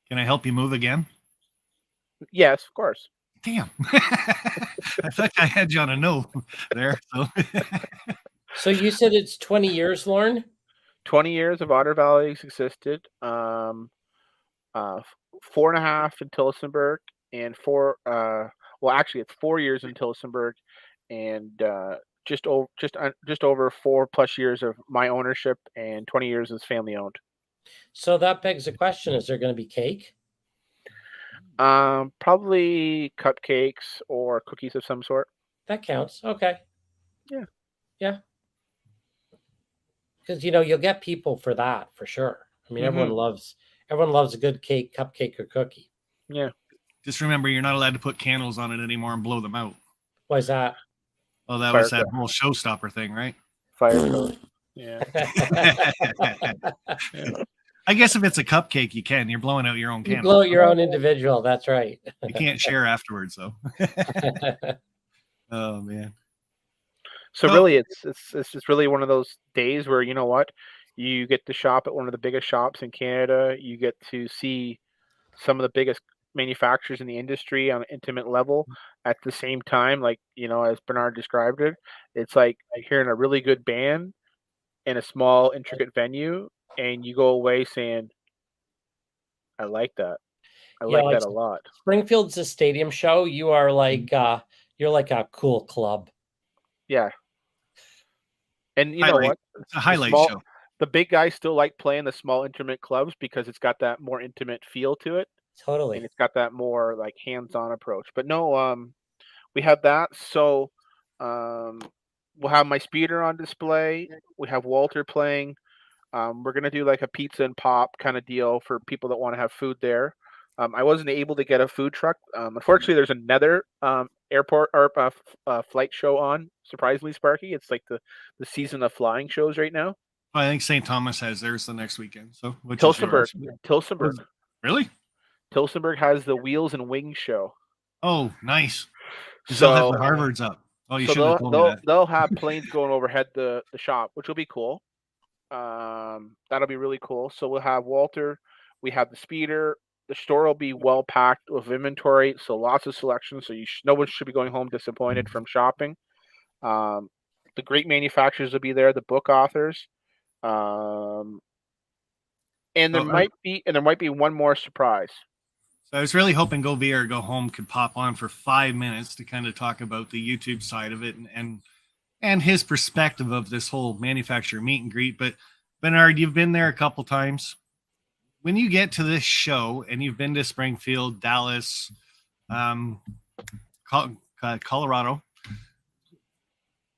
Can I help you move again? Yes, of course. Damn. I thought I had you on a no there. So you said it's 20 years, Lorne? 20 years of Ottervalley existed. 4.5 in Tilsonburg, and actually it's 4 years in Tilsonburg, and just over 4+ years of my ownership, and 20 years as family owned. So that begs the question: is there going to be cake? Probably cupcakes or cookies of some sort. That counts. Okay. Yeah. Because you'll get people for that for sure. I mean, everyone loves a good cake, cupcake, or cookie. Yeah. Just remember, you're not allowed to put candles on it anymore and blow them out. Why is that? Oh, that was that whole showstopper thing, right? Fire code. Yeah. I guess if it's a cupcake, you can. You're blowing out your own candle. You blow your own individual. That's right. You can't share afterwards, though. Oh man. So really, it's just really one of those days where, you know what, you get to shop at one of the biggest shops in Canada. You get to see some of the biggest manufacturers in the industry on an intimate level at the same time. Like, as Bernard described it, it's like hearing a really good band in a small, intricate venue, and you go away saying, I like that. I like that a lot. Springfield's a stadium show. You are like, you're like a cool club. Yeah. And you know what? It's a highlight show. The big guys still like playing the small, intimate clubs because it's got that more intimate feel to it. Totally. And it's got that more like hands-on approach. But no, we have that. So we'll have my speeder on display. We have Walter playing. We're going to do like a pizza and pop kind of deal for people that want to have food there. I wasn't able to get a food truck. Unfortunately, there's another airport or flight show on. Surprisingly, Sparky, it's like the season of flying shows right now. I think St. Thomas has theirs the next weekend. So Tilsonburg. Really? Tilsonburg has the Wheels and Wings show. Oh, nice. So they'll have the Harvards up. Oh, you should have told me that. They'll have planes going overhead the shop, which will be cool. That'll be really cool. So we'll have Walter. We have the speeder. The store will be well packed with inventory, so lots of selection. So no one should be going home disappointed from shopping. The great manufacturers will be there. The book authors, and there might be one more surprise. So I was really hoping Go VR Go Home could pop on for 5 minutes to kind of talk about the YouTube side of it and his perspective of this whole manufacturer meet and greet. But Bernard, you've been there a couple times. When you get to this show and you've been to Springfield, Dallas, Colorado,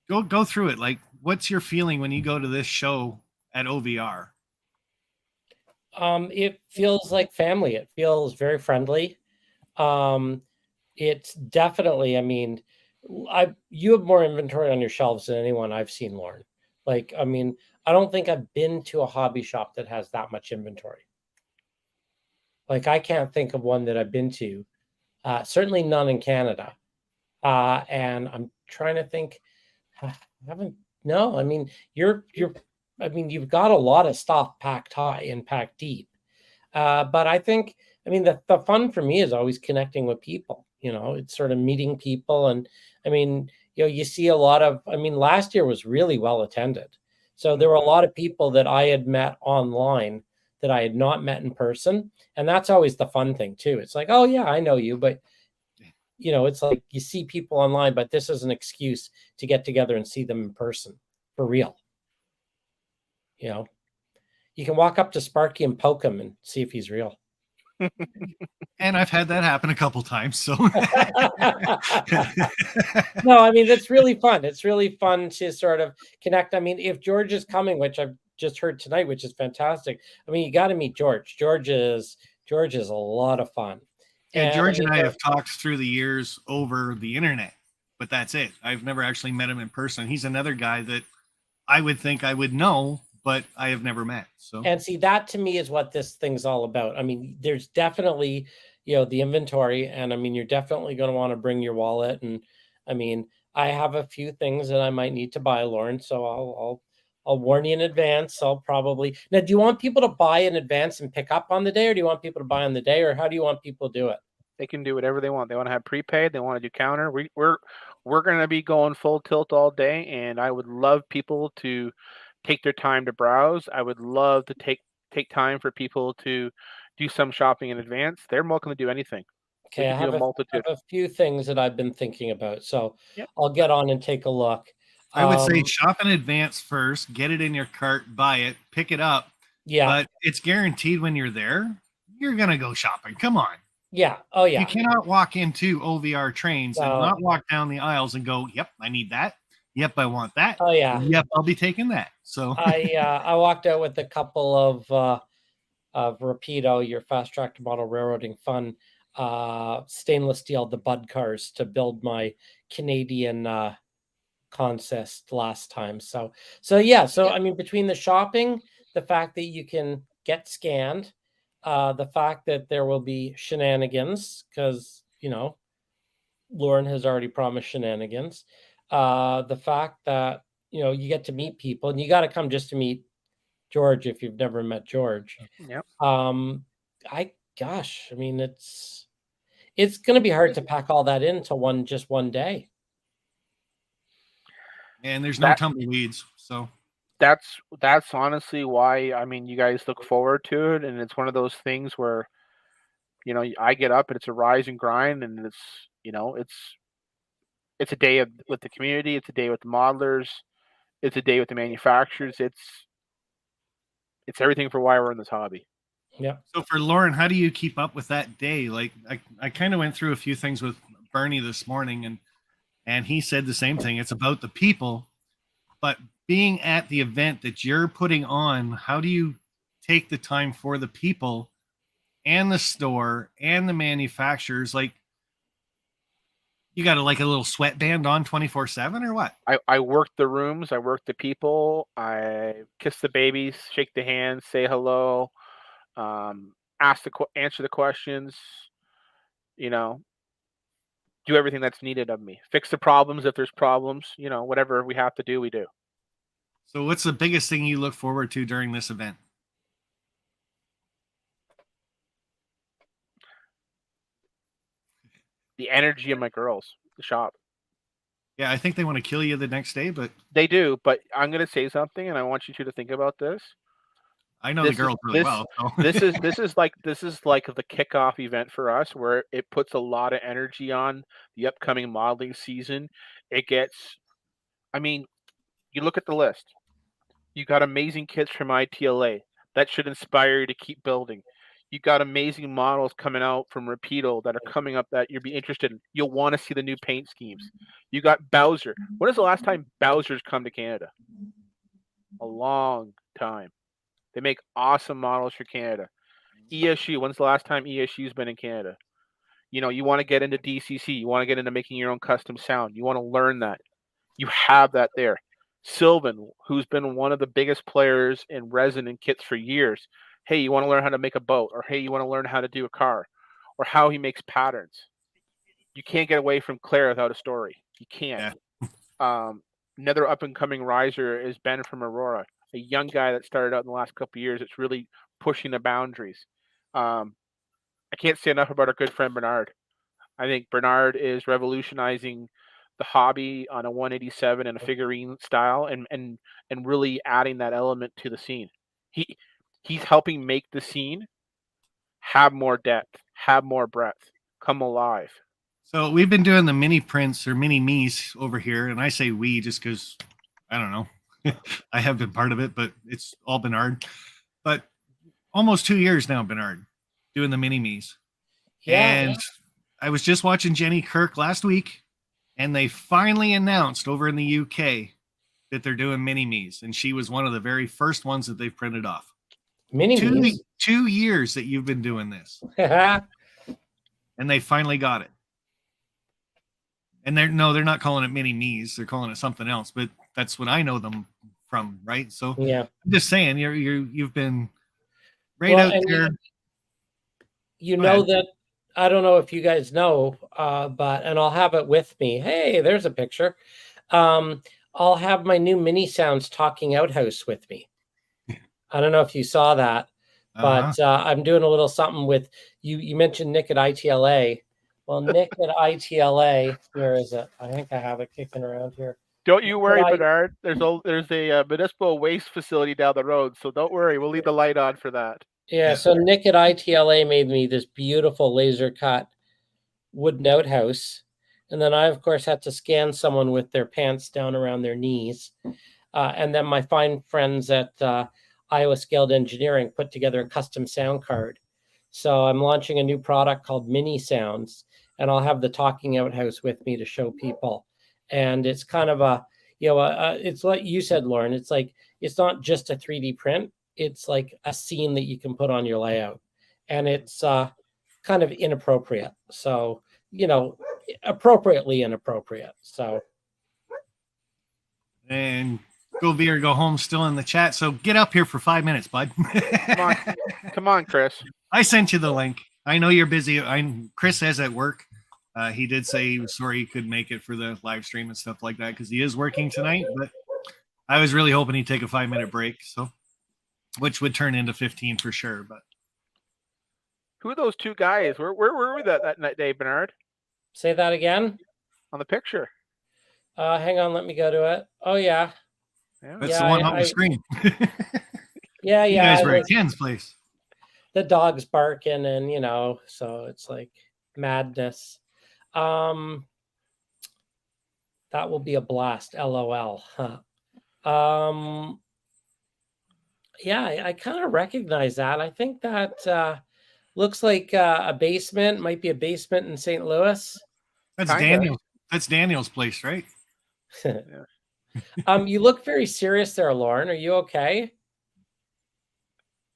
go through it. Like, what's your feeling when you go to this show at OVR? It feels like family. It feels very friendly. It's definitely, I mean, you have more inventory on your shelves than anyone I've seen, Lorne. Like, I mean, I don't think I've been to a hobby shop that has that much inventory. Like, I can't think of one that I've been to. Certainly none in Canada. And I'm trying to think. I haven't. No, I mean, I mean, you've got a lot of stuff packed high and packed deep. But I think, I mean, the fun for me is always connecting with people. You know, it's sort of meeting people, and I mean, you know, you see a lot of. I mean, last year was really well attended, so there were a lot of people that I had met online that I had not met in person, and that's always the fun thing too. It's like, oh yeah, I know you, but you know, it's like you see people online, but this is an excuse to get together and see them in person for real. You know, you can walk up to Sparky and poke him and see if he's real. And I've had that happen a couple times. So No, I mean, that's really fun. It's really fun to sort of connect. I mean, if George is coming, which I've just heard tonight, which is fantastic. I mean, you got to meet George. George is a lot of fun. yeah, George and I mean, have talked through the years over the internet, but that's it. I've never actually met him in person. He's another guy that I would think I would know, but I have never met. So, and see, that to me is what this thing's all about. I mean, there's definitely, you know, the inventory, and I mean, you're definitely going to want to bring your wallet. And I mean, I have a few things that I might need to buy, Lauren. So I'll warn you in advance. I'll probably now. Do you want people to buy in advance and pick up on the day, or do you want people to buy on the day, or how do you want people to do it? They can do whatever they want. They want to have prepaid. They want to do counter. We're going to be going full tilt all day, and I would love people to take their time to browse. I would love to take time for people to do some shopping in advance. They're welcome to do anything. We Okay, I can do have a a, I multitude. have a few things that I've been thinking about, so Yep. I'll get on and take a look. I would say shop in advance first, get it in your cart, buy it, pick it up. Yeah, But it's guaranteed when you're there, you're going to go shopping. Come on. yeah, oh yeah. You cannot walk into OVRTrains and No. not walk down the aisles and go, yep, I need that. Yep, I want that. Oh yeah. Yep, I'll be taking that. So I walked out with a couple of Rapido, your fast track to model railroading fun, stainless steel, the Bud cars to build my Canadian consist last time. So yeah. So I mean, between the shopping, the fact that you can get scanned, the fact that there will be shenanigans because you know Lauren has already promised shenanigans. The fact that you know you get to meet people, and you got to come just to meet George if you've never met George. Yep. I mean, it's going to be hard to pack all that into one day. and there's no tumbleweeds. So That's honestly why, I mean, you guys look forward to it, and it's one of those things where, you know, I get up and it's a rise and grind, and it's, you know, it's a day with the community, it's a day with the modelers, it's a day with the manufacturers, it's everything for why we're in this hobby. Yeah. So for Lauren, how do you keep up with that day? Like I kind of went through a few things with Bernie this morning, and he said the same thing. It's about the people, but being at the event that you're putting on, how do you take the time for the people and the store and the manufacturers? Like, you got like a little sweatband on 24/7 or what? I work the rooms, I work the people, I kiss the babies, shake the hands, say hello, answer the questions, you know, do everything that's needed of me, fix the problems if there's problems, you know, whatever we have to do, we do. So what's the biggest thing you look forward to during this event? The energy of my girls, the shop. Yeah, I think they want to kill you the next day, but They do, but I'm going to say something, and I want you two to think about this. I know the girls really well. So. This is like the kickoff event for us, where it puts a lot of energy on the upcoming modeling season. It gets, I mean, you look at the list. You got amazing kits from ITLA that should inspire you to keep building. You got amazing models coming out from Rapido that are coming up that you'll be interested in. You'll want to see the new paint schemes. You got Bowser. When is the last time Bowser's come to Canada? A long time. They make awesome models for Canada. ESU. When's the last time ESU's been in Canada? You know, you want to get into DCC. You want to get into making your own custom sound. You want to learn that. You have that there. Sylvan, who's been one of the biggest players in resin and kits for years. Hey, you want to learn how to make a boat, or hey, you want to learn how to do a car, or how he makes patterns. You can't get away from Claire without a story. You can't. Yeah. Another up and coming riser is Ben from Aurora, a young guy that started out in the last couple of years. It's really pushing the boundaries. I can't say enough about our good friend Bernard. I think Bernard is revolutionizing the hobby on a 187 and a figurine style, and really adding that element to the scene. He's helping make the scene have more depth, have more breadth, come alive. So we've been doing the mini prints or mini me's over here, and I say we just because I don't know. I have been part of it, but it's all Bernard. But almost 2 years now, Bernard, doing the mini me's. Yeah. And I was just watching Jenny Kirk last week, and they finally announced over in the UK that they're doing mini me's, and she was one of the very first ones that they've printed off. Mini me's. 2 years that you've been doing this, and they finally got it. And they're not calling it mini me's; they're calling it something else. But that's what I know them from, right? So Yeah. I'm just saying, you've been right Well, out and there. You Go know ahead. that I don't know if you guys know, but and I'll have it with me. Hey, there's a picture. I'll have my new Mini Sounds Talking Outhouse with me. I don't know if you saw that, but I'm doing a little something with you. You mentioned Nick at ITLA. Well, Nick at ITLA, where is it? I think I have it kicking around here. Don't you worry, Bernard. There's a municipal waste facility down the road, so don't worry. We'll leave the light on for that. Yeah, so Nick at ITLA made me this beautiful laser cut wooden outhouse. And then I, of course, had to scan someone with their pants down around their knees. And then my fine friends at Iowa Scaled Engineering put together a custom sound card. So I'm launching a new product called Mini Sounds, and I'll have the talking outhouse with me to show people. And it's kind of it's like you said, Lauren, it's like, it's not just a 3D print. It's like a scene that you can put on your layout, and it's kind of inappropriate. So, appropriately inappropriate. So, And go Veer, go home still in the chat. So get up here for 5 minutes, bud. Come on, Chris. I sent you the link. I know you're busy. Chris says at work. He did say he was sorry he couldn't make it for the live stream and stuff like that because he is working tonight. But I was really hoping he'd take a 5-minute break, so which would turn into 15 for sure. But who are those two guys? Where were we that day, Bernard? Say that again. On the picture. Hang on, let me go to it. Oh yeah. That's the one on the screen. Yeah. You guys were at Ken's place. The dog's barking, and so it's like madness. That will be a blast. LOL. Huh. Yeah, I kind of recognize that. I think that looks like a basement. Might be a basement in St. Louis. That's Daniel. That's Daniel's place, right? You look very serious there, Lauren. Are you okay?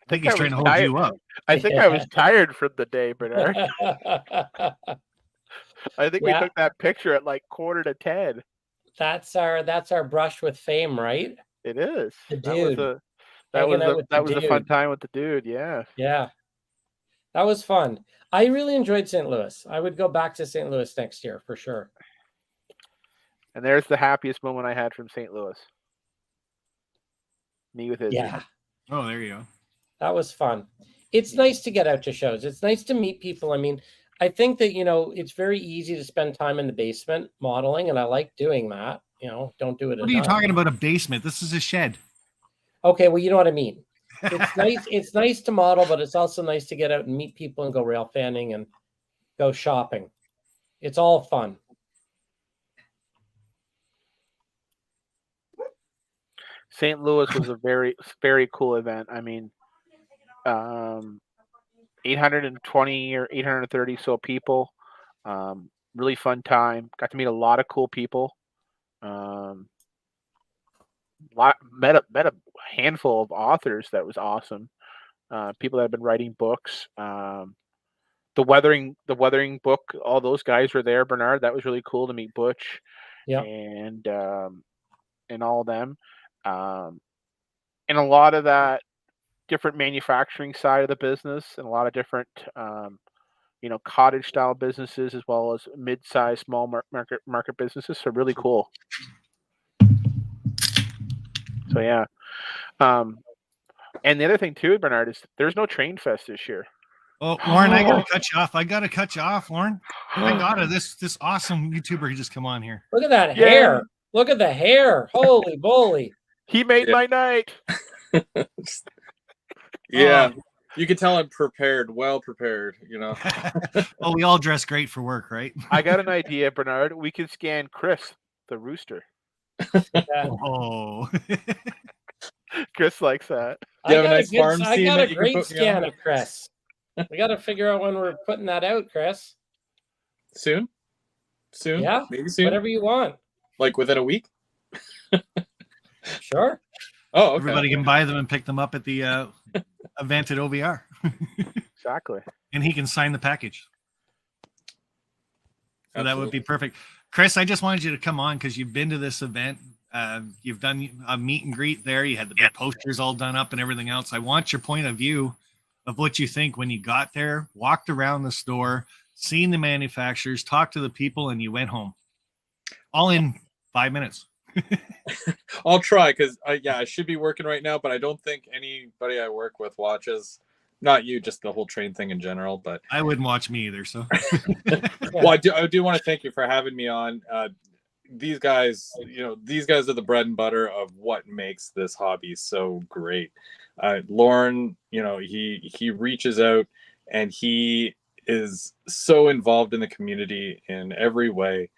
I think he's trying to hold you up. I think I was tired from the day, Bernard. I think we took that picture at like 9:45. That's our brush with fame, right? It is. The dude. That was a fun time with the dude. Yeah. Yeah. That was fun. I really enjoyed St. Louis. I would go back to St. Louis next year for sure. And there's the happiest moment I had from St. Louis. Me with his. Yeah. Oh, there you go. That was fun. It's nice to get out to shows. It's nice to meet people. I mean, I think that, it's very easy to spend time in the basement modeling, and I like doing that. Don't do it. What are you talking about, a basement? This is a shed. Okay, well, you know what I mean. It's nice. It's nice to model, but it's also nice to get out and meet people and go rail fanning and go shopping. It's all fun. St. Louis was a very, very cool event. I mean, 820 or 830 so people. Really fun time. Got to meet a lot of cool people. Met a handful of authors. That was awesome. People that have been writing books. The weathering book. All those guys were there. Bernard. That was really cool to meet Butch. Yeah. And and all of them, and a lot of that different manufacturing side of the business, and a lot of different cottage style businesses, as well as mid-sized small market businesses. So really cool. So yeah. And the other thing too, Bernard, is there's no Train Fest this year. Oh, Lauren, I gotta cut you off. Lauren, this awesome YouTuber who just come on here. Look at that Yeah. hair. Look at the hair. Holy moly. He made my night. Yeah. You can tell I'm prepared, well prepared, Oh, we all dress great for work, right? I got an idea, Bernard. We can scan Chris, the rooster. Yeah. Oh. Chris likes that. You have a nice farm I scene got that a you can great put me scan on? of Chris. We got to figure out when we're putting that out, Chris. Soon? Yeah. Maybe soon? Whatever you want. Like within a week? Sure. Oh, okay. Everybody can buy them and pick them up at the event at OVR. Exactly. And he can sign the package. So that would be perfect. Chris, I just wanted you to come on because you've been to this event. You've done a meet and greet there. You had the big posters all done up and everything else. I want your point of view of what you think when you got there, walked around the store, seen the manufacturers, talked to the people, and you went home. All in 5 minutes. I'll try because I should be working right now, but I don't think anybody I work with watches. Not you, just the whole train thing in general. But I wouldn't watch me either. So, well, I do want to thank you for having me on. These guys, these guys are the bread and butter of what makes this hobby so great. Lorne, he reaches out and he is so involved in the community in every way.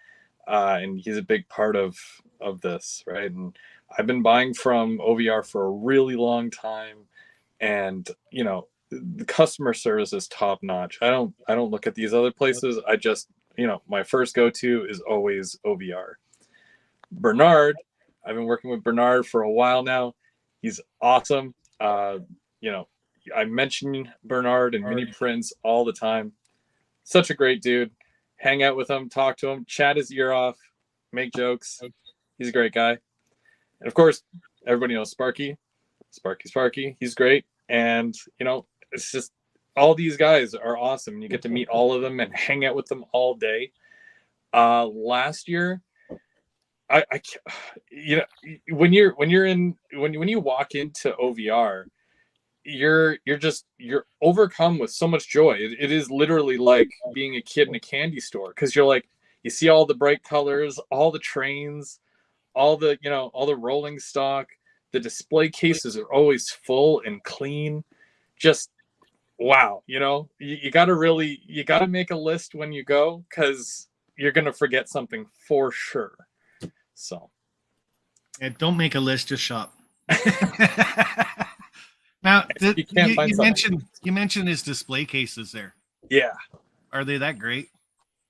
And he's a big part of this, right? And I've been buying from OVR for a really long time, and the customer service is top notch. I don't look at these other places. I just my first go-to is always OVR. Bernard, I've been working with Bernard for a while now. He's awesome. I mention Bernard and mini prints all the time. Such a great dude. Hang out with him, talk to him, chat his ear off, make jokes. He's a great guy. And of course, everybody knows Sparky. Sparky. He's great. And, it's just all these guys are awesome. You get to meet all of them and hang out with them all day. Last year, when you walk into OVR, you're overcome with so much joy. It is literally like being a kid in a candy store, because you're like, you see all the bright colors, all the trains, all the rolling stock. The display cases are always full and clean. Just wow. You gotta make a list when you go, because you're gonna forget something for sure. So yeah, don't make a list, just shop. Now, you mentioned his display cases there. Yeah. Are they that great?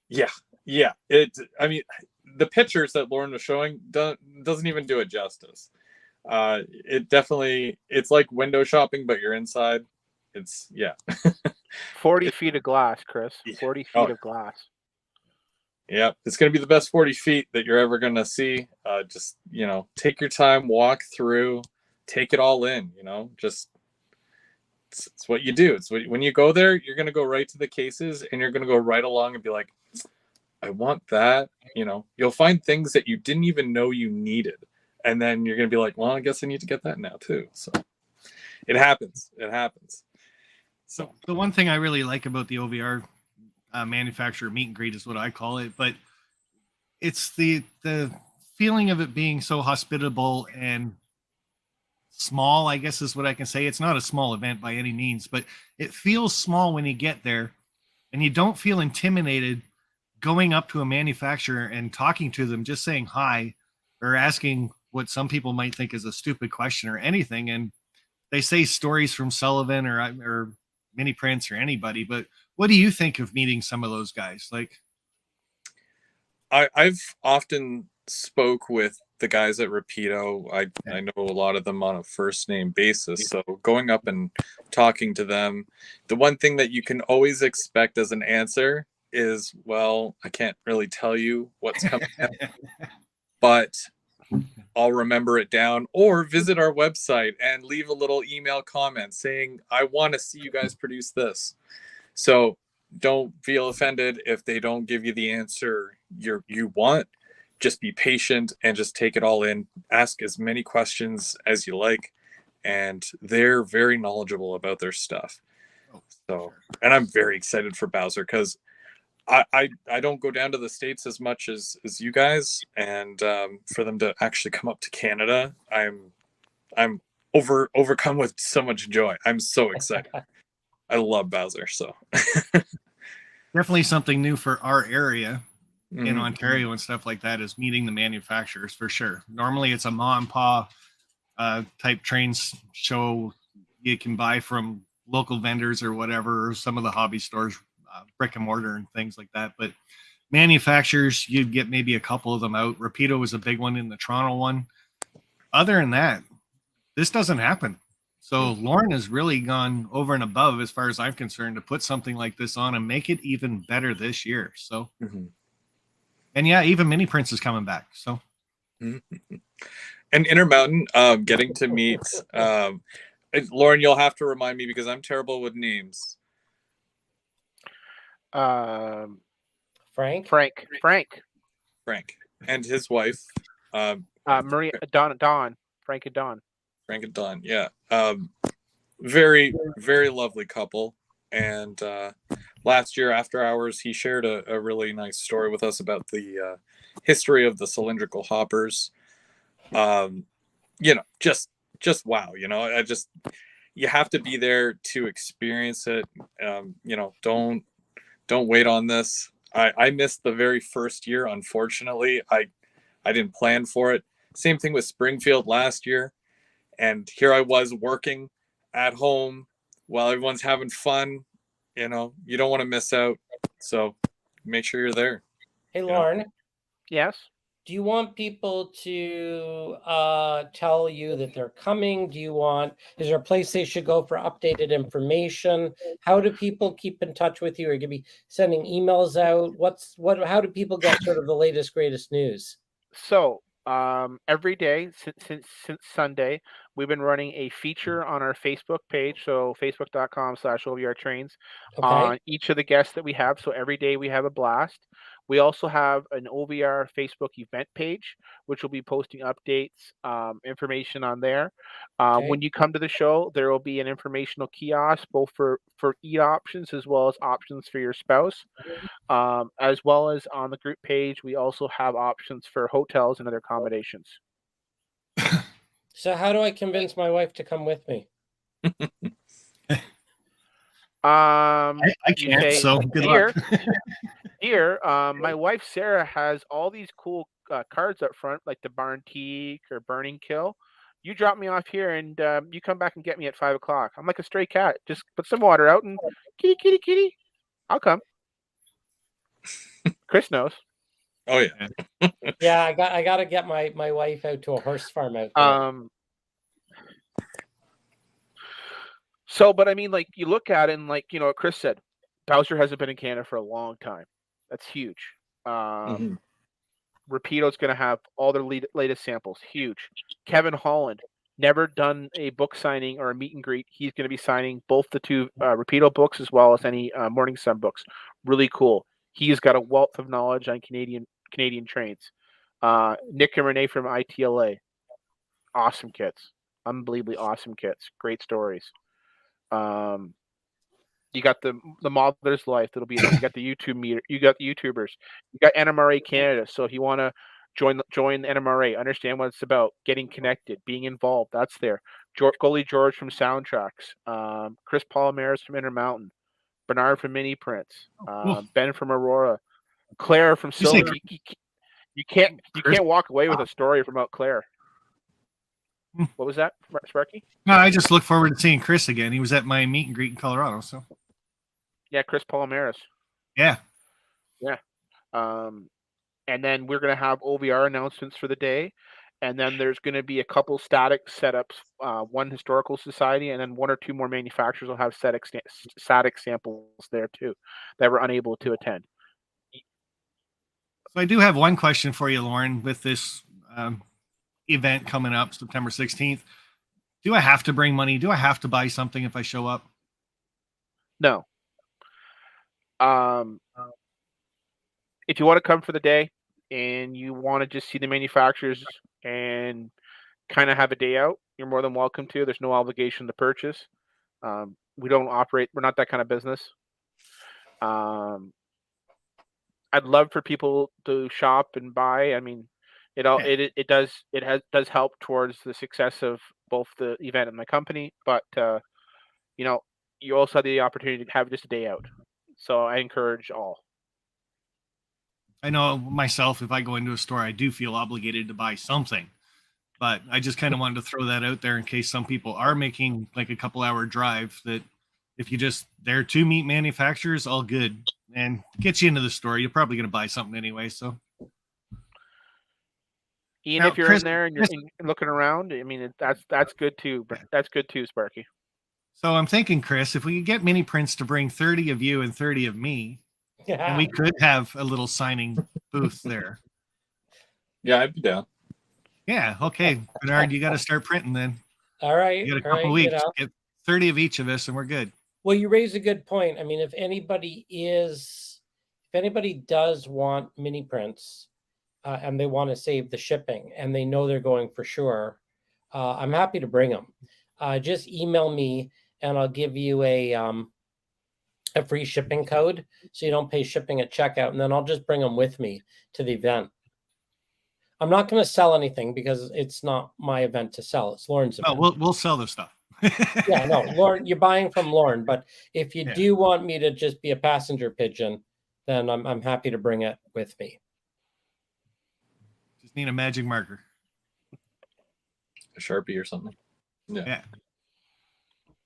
Yeah. The pictures that Lauren was showing doesn't even do it justice. It's like window shopping, but you're inside. 40 feet of glass, Chris. 40 feet of glass. Yeah, it's going to be the best 40 feet that you're ever going to see. Just, take your time, walk through, take it all in, just it's what you do. When you go there, you're going to go right to the cases and you're going to go right along and be like, I want that. You'll find things that you didn't even know you needed. And then you're going to be like, well, I guess I need to get that now too. So it happens. So the one thing I really like about the OVR manufacturer meet and greet is what I call it, but it's the feeling of it being so hospitable and small, I guess is what I can say. It's not a small event by any means, but it feels small when you get there, and you don't feel intimidated going up to a manufacturer and talking to them, just saying hi or asking what some people might think is a stupid question or anything. And they say stories from Sullivan or Mini Prince or anybody, but what do you think of meeting some of those guys? Like, I've often spoke with the guys at Rapido. I know a lot of them on a first name basis. So going up and talking to them, the one thing that you can always expect as an answer is, well, I can't really tell you what's coming up. But I'll remember it down, or visit our website and leave a little email comment saying, I want to see you guys produce this. So don't feel offended if they don't give you the answer you want. Just be patient and just take it all in. Ask as many questions as you like. And they're very knowledgeable about their stuff. So, and I'm very excited for Bowser because I don't go down to the States as much as you guys, and for them to actually come up to Canada, I'm overcome with so much joy. I'm so excited. I love Bowser, so Definitely something new for our area in Mhm. Ontario and stuff like that is meeting the manufacturers for sure. Normally it's a ma and pa type trains show you can buy from local vendors or whatever, or some of the hobby stores, brick and mortar and things like that. But manufacturers, you'd get maybe a couple of them out. Rapido was a big one in the Toronto one. Other than that, this doesn't happen. So Lorne has really gone over and above, as far as I'm concerned, to put something like this on and make it even better this year. So, and yeah, even Mini Prince is coming back. So, and Intermountain, getting to meet Lorne, you'll have to remind me because I'm terrible with names. Frank, Frank, and his wife, Maria, Dawn, Frank and Dawn. Frank and Dawn, yeah. Very, very lovely couple. And last year, after hours, he shared a really nice story with us about the history of the cylindrical hoppers. You know, just wow. You know, you have to be there to experience it. You know, don't wait on this. I missed the very first year, unfortunately. I didn't plan for it. Same thing with Springfield last year. And here I was working at home while everyone's having fun. You know, you don't want to miss out. So make sure you're there. Hey, Lorne. Yes. Do you want people to tell you that they're coming? Is there a place they should go for updated information? How do people keep in touch with you? Are you going to be sending emails out? How do people get sort of the latest, greatest news? So every day since Sunday, we've been running a feature on our Facebook page. So facebook.com/OVRTrains on each of the guests that we have. So every day we have a blast. We also have an OVR Facebook event page, which will be posting updates, information on there. When you come to the show, there will be an informational kiosk, both for eat options as well as options for your spouse. As well as on the group page, we also have options for hotels and other accommodations. So how do I convince my wife to come with me? I can't, so good luck. Here, my wife Sarah has all these cool cards up front, like the Barnteak or Burning Kill. You drop me off here, and you come back and get me at 5 o'clock. I'm like a stray cat. Just put some water out and kitty, kitty, kitty. I'll come. Chris knows. Oh yeah. Yeah, I got to get my wife out to a horse farm out there. So, but I mean, like, you look at it and, like, you know, Chris said, Bowser hasn't been in Canada for a long time. That's huge. Rapido's going to have all their latest samples. Huge. Kevin Holland, never done a book signing or a meet and greet. He's going to be signing both the two Rapido books as well as any Morning Sun books. Really cool. He's got a wealth of knowledge on Canadian trains. Nick and Renee from ITLA. Awesome kits. Unbelievably awesome kits. Great stories. You got the Modeler's Life that'll be there. You got the YouTube meter. You got the YouTubers. You got NMRA Canada. So if you want to join NMRA, understand what it's about, getting connected, being involved, that's there. Goalie George from Soundtracks. Chris Palomares from Intermountain. Bernard from Mini Prince. Ben from Aurora. Claire from Silver. You can't walk away with a story from out Claire. What was that, Sparky? No, I just look forward to seeing Chris again. He was at my meet and greet in Colorado, so. Yeah, Chris Palomares. Yeah. And then we're going to have OVR announcements for the day. And then there's going to be a couple static setups, one historical society, and then one or two more manufacturers will have static samples there too that were unable to attend. So I do have one question for you, Lauren, with this event coming up September 16th. Do I have to bring money? Do I have to buy something if I show up? No. If you want to come for the day and you want to just see the manufacturers and kind of have a day out, you're more than welcome to. There's no obligation to purchase. We don't operate. We're not that kind of business. I'd love for people to shop and buy. I mean, it does help towards the success of both the event and my company. But you know, you also have the opportunity to have just a day out. So I encourage all. I know myself, if I go into a store, I do feel obligated to buy something. But I just kind of wanted to throw that out there in case some people are making like a couple-hour drive, that if you just, there are 2 meat manufacturers, all good, and get you into the store. You're probably going to buy something anyway. So, Ian, now, if you're Chris, in there and you're looking around, I mean, that's good too. That's good too, Sparky. So I'm thinking, Chris, if we could get Mini Prints to bring 30 of you and 30 of me, and we could have a little signing booth there. Yeah, I'd be down. Yeah, okay. Bernard, you got to start printing then. All right. You got a couple weeks. Get 30 of each of us and we're good. Well, you raise a good point. I mean, if anybody does want mini prints and they want to save the shipping and they know they're going for sure, I'm happy to bring them. Just email me and I'll give you a free shipping code so you don't pay shipping at checkout, and then I'll just bring them with me to the event. I'm not going to sell anything because it's not my event to sell. It's Lorne's event. No, we'll sell the stuff. Yeah, no, Lorne, you're buying from Lorne, but if you do want me to just be a passenger pigeon, then I'm happy to bring it with me. Just need a magic marker. A Sharpie or something. Yeah.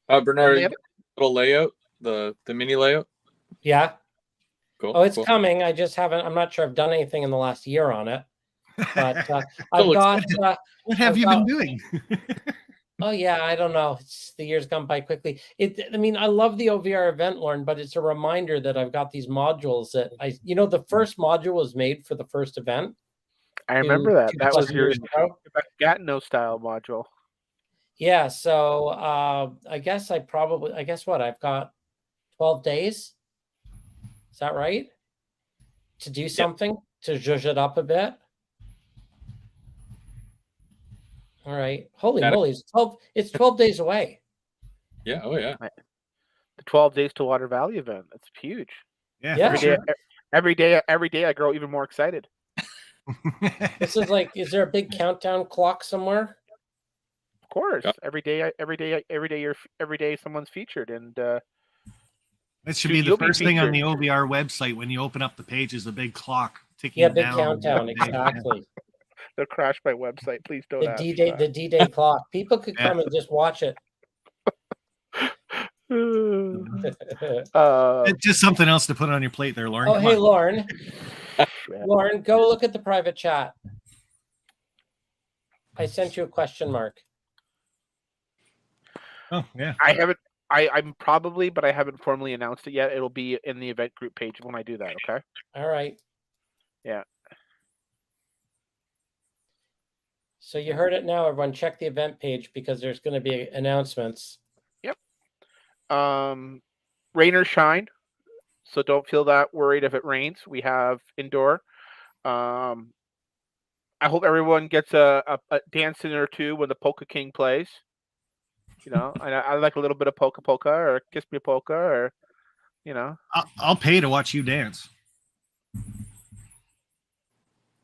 Bernard, little layout, the mini layout. Yeah. Cool. Oh, it's cool. coming. I just haven't. I'm not sure I've done anything in the last year on it, but I've got. What have you been doing? Oh yeah, I don't know. The years gone by quickly. I mean, I love the OVR event, Lorne, but it's a reminder that I've got these modules that the first module was made for the first event. I remember that. That was your Gatineau style module. Yeah, so I guess I've got 12 days. Is that right? To do something, to zhuzh it up a bit. All right. Holy moly, it's 12 days away. Yeah, oh yeah. The 12 days to Ottervalley event. That's huge. Yeah. Every day I grow even more excited. This is is there a big countdown clock somewhere? Of course. Yeah. Every day someone's featured, and that should be the first thing on the OVR website when you open up the page is a big clock ticking down. Yeah, big countdown, exactly. They'll crash my website. Please don't. The D-Day clock. People could come and just watch it. It's just something else to put on your plate there, Lorne. Oh, hey, Lorne. Lorne, go look at the private chat. I sent you a question mark. Oh, yeah. I haven't. I'm probably, but I haven't formally announced it yet. It'll be in the event group page when I do that. Okay. All right. Yeah. So you heard it now, everyone. Check the event page because there's going to be announcements. Yep. Rain or shine. So don't feel that worried if it rains. We have indoor. I hope everyone gets a dancing or two when the Polka King plays. I like a little bit of polka or kiss me polka or, I'll pay to watch you dance.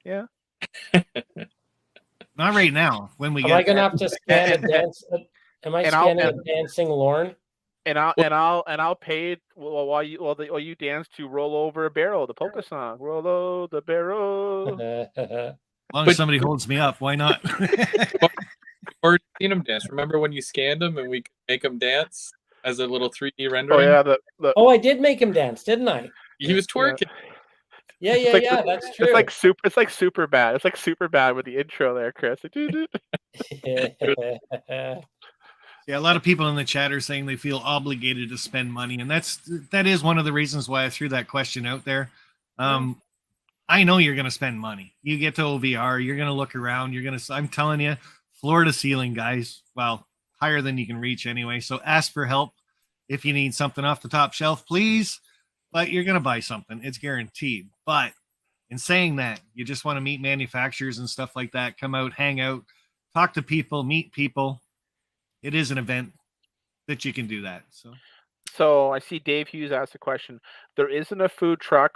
Yeah. Not right now. When we am I gonna have to scan a dance? Am I scanning a dancing Lorne? And I'll pay while you dance to Roll Over a Barrel, the polka song. Roll over the barrel. As long as somebody holds me up, why not? Or seen them dance. Remember when you scanned them and we could make them dance as a little 3D rendering? Oh yeah, I did make him dance, didn't I? He was twerking. Yeah, that's true. It's like super bad. It's like super bad with the intro there, Chris. Yeah, a lot of people in the chat are saying they feel obligated to spend money, and that is one of the reasons why I threw that question out there. I I know you're going to spend money. You get to OVR, you're going to look around. I'm telling you, floor to ceiling, guys. Well, higher than you can reach anyway. So ask for help if you need something off the top shelf, please. But you're going to buy something. It's guaranteed. But in saying that, you just want to meet manufacturers and stuff like that. Come out, hang out, talk to people, meet people. It is an event that you can do that. So I see Dave Hughes asked a question. There isn't a food truck.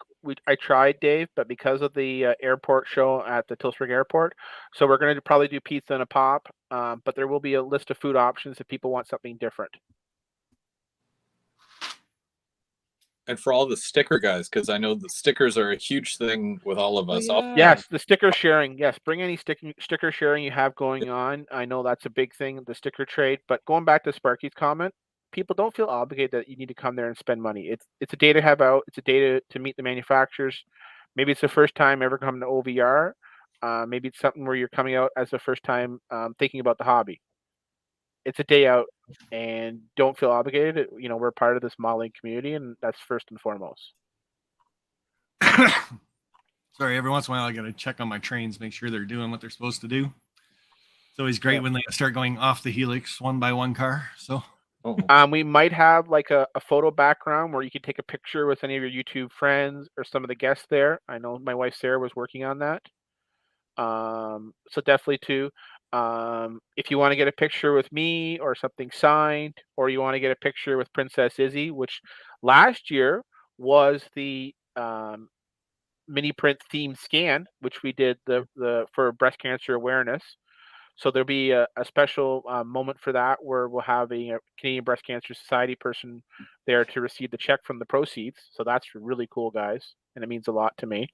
I tried, Dave, but because of the airport show at the Tillsburg Airport, so we're going to probably do pizza and a pop. But there will be a list of food options if people want something different. And for all the sticker guys, because I know the stickers are a huge thing with all of us. Yeah. Yes, the sticker sharing. Yes, bring any sticker sharing you have going on. I know that's a big thing, the sticker trade. But going back to Sparky's comment, people don't feel obligated that you need to come there and spend money. It's a day to have out. It's a day to meet the manufacturers. Maybe it's the first time ever coming to OVR. Maybe it's something where you're coming out as the first time thinking about the hobby. It's a day out, and don't feel obligated. You know, we're part of this modeling community, and that's first and foremost. Sorry, every once in a while I got to check on my trains, make sure they're doing what they're supposed to do. It's always great when they start going off the helix one by one car. So we might have like a photo background where you can take a picture with any of your YouTube friends or some of the guests there. I know my wife Sarah was working on that. So definitely too. If you want to get a picture with me or something signed, or you want to get a picture with Princess Izzy, which last year was the mini print theme scan, which we did for breast cancer awareness. So there'll be a special moment for that where we'll have a Canadian Breast Cancer Society person there to receive the check from the proceeds. So that's really cool, guys, and it means a lot to me.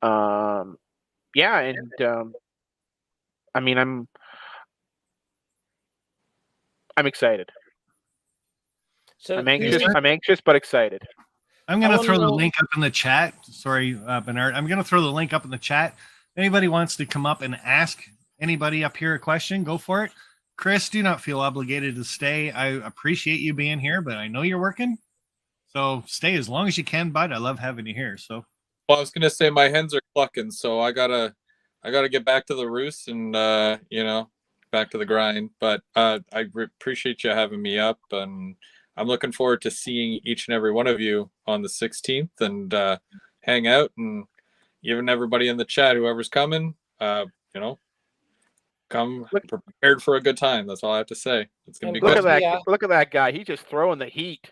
Yeah, and I mean, I'm excited. So I'm anxious, but excited. I'm going to throw the link up in the chat. Sorry, Bernard. I'm going to throw the link up in the chat. If anybody wants to come up and ask anybody up here a question, go for it. Chris, do not feel obligated to stay. I appreciate you being here, but I know you're working. So stay as long as you can, bud. I love having you here. So, well, I was going to say my hens are clucking, so I gotta get back to the roost and back to the grind. But I appreciate you having me up, and I'm looking forward to seeing each and every one of you on the 16th and hang out, and even everybody in the chat, whoever's coming, come prepared for a good time. That's all I have to say. It's gonna be good. Look at that guy. He's just throwing the heat.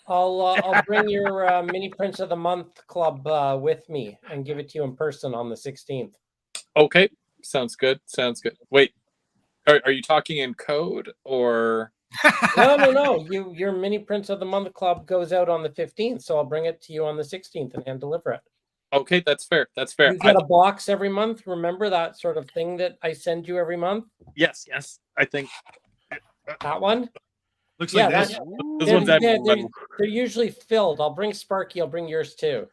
I'll bring your mini prints of the month club with me and give it to you in person on the 16th. Okay, sounds good. Wait, are you talking in code or? No. Your mini prints of the month club goes out on the 15th, so I'll bring it to you on the 16th and hand deliver it. Okay, that's fair. You get a box every month. Remember that sort of thing that I send you every month? Yes. I think that one. Looks like this. This one's they're usually filled. I'll bring Sparky. I'll bring yours too.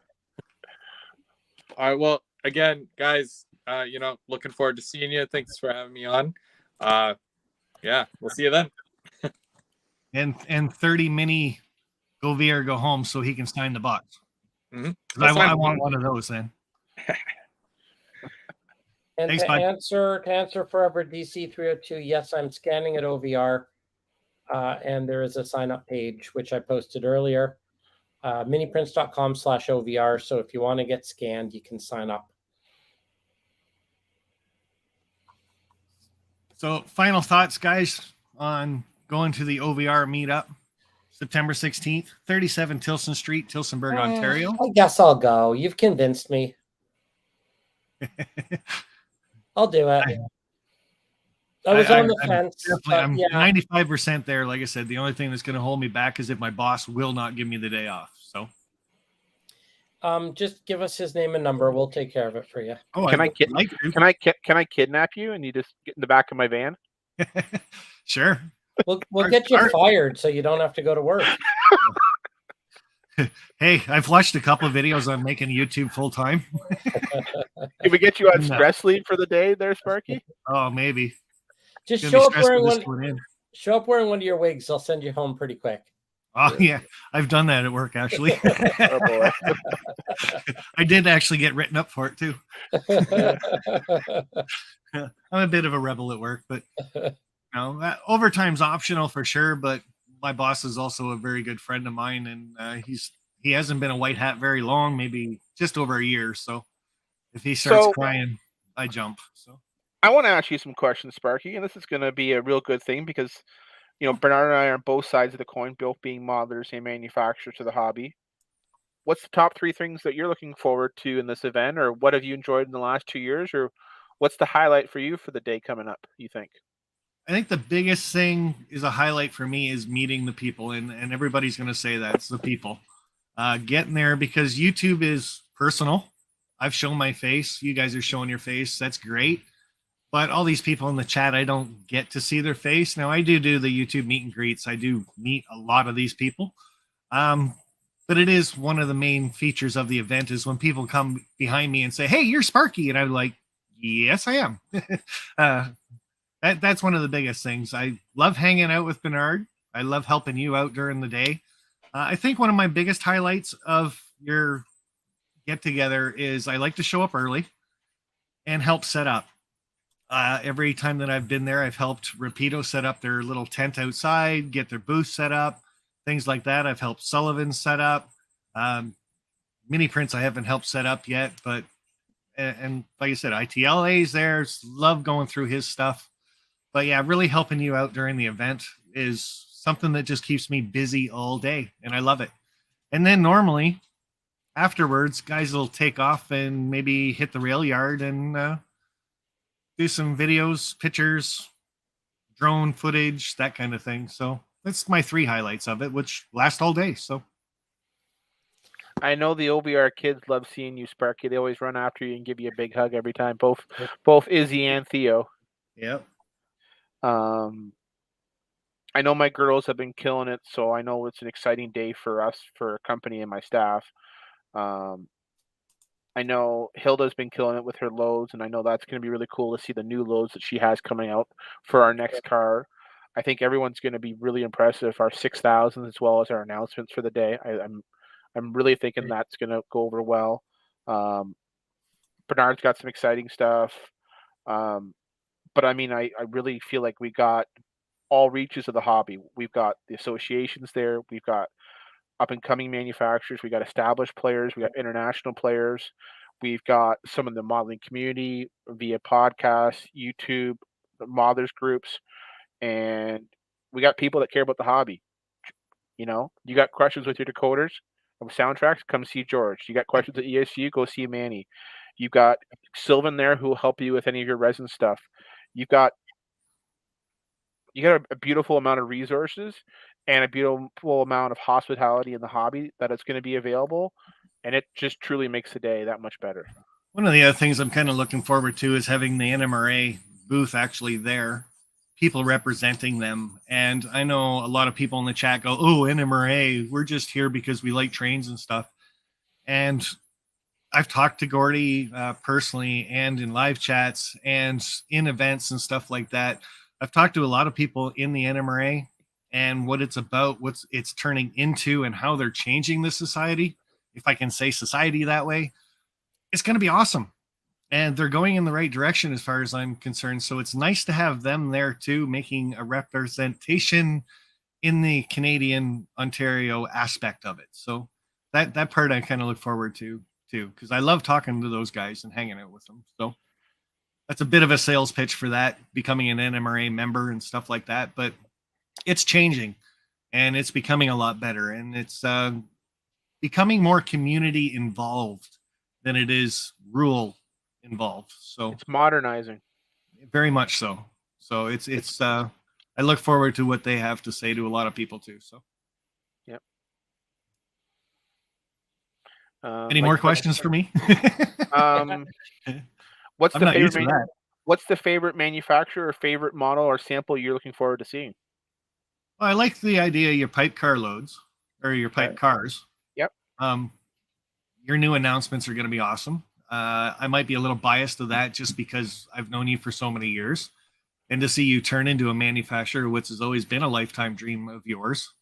All right. Well, again, guys, looking forward to seeing you. Thanks for having me on. Yeah, we'll see you then. and 30 mini go VR go home so he can sign the box. Mm-hmm. I want one of those then. And thanks, to bud. answer Forever DC 302, yes, I'm scanning at OVR, and there is a sign up page which I posted earlier, miniprints.com/OVR. So if you want to get scanned, you can sign up. So final thoughts, guys, on going to the OVR meetup. September 16th, 37 Tilson Street, Tillsonburg, Ontario. I guess I'll go. You've convinced me. I'll do it. I was on the fence. I'm 95% there. Like I said, the only thing that's going to hold me back is if my boss will not give me the day off. So, just give us his name and number. We'll take care of it for you. Oh, can I kidnap you and you just get in the back of my van? Sure. We'll get you fired so you don't have to go to work. Hey, I've watched a couple of videos on making YouTube full time. Can we get you on stress leave for the day there, Sparky? Oh, maybe. Just show up wearing one of your wigs. I'll send you home pretty quick. Oh yeah, I've done that at work actually. Oh boy. I did actually get written up for it too. I'm a bit of a rebel at work, but overtime's optional for sure. But my boss is also a very good friend of mine, and he hasn't been a white hat very long, maybe just over a year. So if he starts crying, I jump. So I want to ask you some questions, Sparky, and this is going to be a real good thing because, Bernard and I are on both sides of the coin, both being modelers and manufacturers to the hobby. What's the top 3 things that you're looking forward to in this event, or what have you enjoyed in the last 2 years, or what's the highlight for you for the day coming up, you think? I think the biggest thing is a highlight for me is meeting the people, and everybody's going to say that it's the people. Getting there, because YouTube is personal. I've shown my face. You guys are showing your face. That's great. But all these people in the chat, I don't get to see their face. Now, I do the YouTube meet and greets. I do meet a lot of these people. But it is one of the main features of the event is when people come behind me and say, "Hey, you're Sparky." And I'm like, "Yes, I am." That's one of the biggest things. I love hanging out with Bernard. I love helping you out during the day. I think one of my biggest highlights of your get together is I like to show up early and help set up. Every time that I've been there, I've helped Rapido set up their little tent outside, get their booth set up, things like that. I've helped Sullivan set up. Mini Prints I haven't helped set up yet, but and like I said, ITLA is there. Love going through his stuff. But yeah, really helping you out during the event is something that just keeps me busy all day, and I love it. And then normally afterwards, guys will take off and maybe hit the rail yard and do some videos, pictures, drone footage, that kind of thing. So that's my 3 highlights of it, which last all day. So I know the OVR kids love seeing you, Sparky. They always run after you and give you a big hug every time. Both Izzy and Theo. Yep. I know my girls have been killing it, so I know it's an exciting day for us, for a company and my staff. I know Hilda's been killing it with her loads, and I know that's going to be really cool to see the new loads that she has coming out for our next car. I think everyone's going to be really impressed with our 6,000 as well as our announcements for the day. I'm really thinking that's going to go over well. Bernard's got some exciting stuff. But I mean, I really feel like we got all reaches of the hobby. We've got the associations there. We've got up and coming manufacturers. We got established players. We got international players. We've got some of the modeling community via podcasts, YouTube, the modelers groups, and we got people that care about the hobby. You got questions with your decoders of soundtracks, come see George. You got questions at ESU, go see Manny. You've got Sylvan there who will help you with any of your resin stuff. You got a beautiful amount of resources and a beautiful amount of hospitality in the hobby that is going to be available, and it just truly makes the day that much better. One of the other things I'm kind of looking forward to is having the NMRA booth actually there, people representing them. And I know a lot of people in the chat go, "Oh, NMRA, we're just here because we like trains and stuff." And I've talked to Gordy personally and in live chats and in events and stuff like that. I've talked to a lot of people in the NMRA and what it's about, what it's turning into, and how they're changing the society, if I can say society that way. It's going to be awesome. And they're going in the right direction as far as I'm concerned. So it's nice to have them there too, making a representation in the Canadian Ontario aspect of it. So that part I kind of look forward to too, because I love talking to those guys and hanging out with them. So that's a bit of a sales pitch for that, becoming an NMRA member and stuff like that. But it's changing and it's becoming a lot better, and it's becoming more community involved than it is rule involved. So it's modernizing. Very much so. So it's I look forward to what they have to say to a lot of people too. So yep. Any more questions for me? What's I'm not used to that. What's the favorite manufacturer or favorite model or sample you're looking forward to seeing? Well, I like the idea of your pipe car loads or your pipe cars. Yep. Your new announcements are going to be awesome. I might be a little biased to that just because I've known you for so many years, and to see you turn into a manufacturer, which has always been a lifetime dream of yours,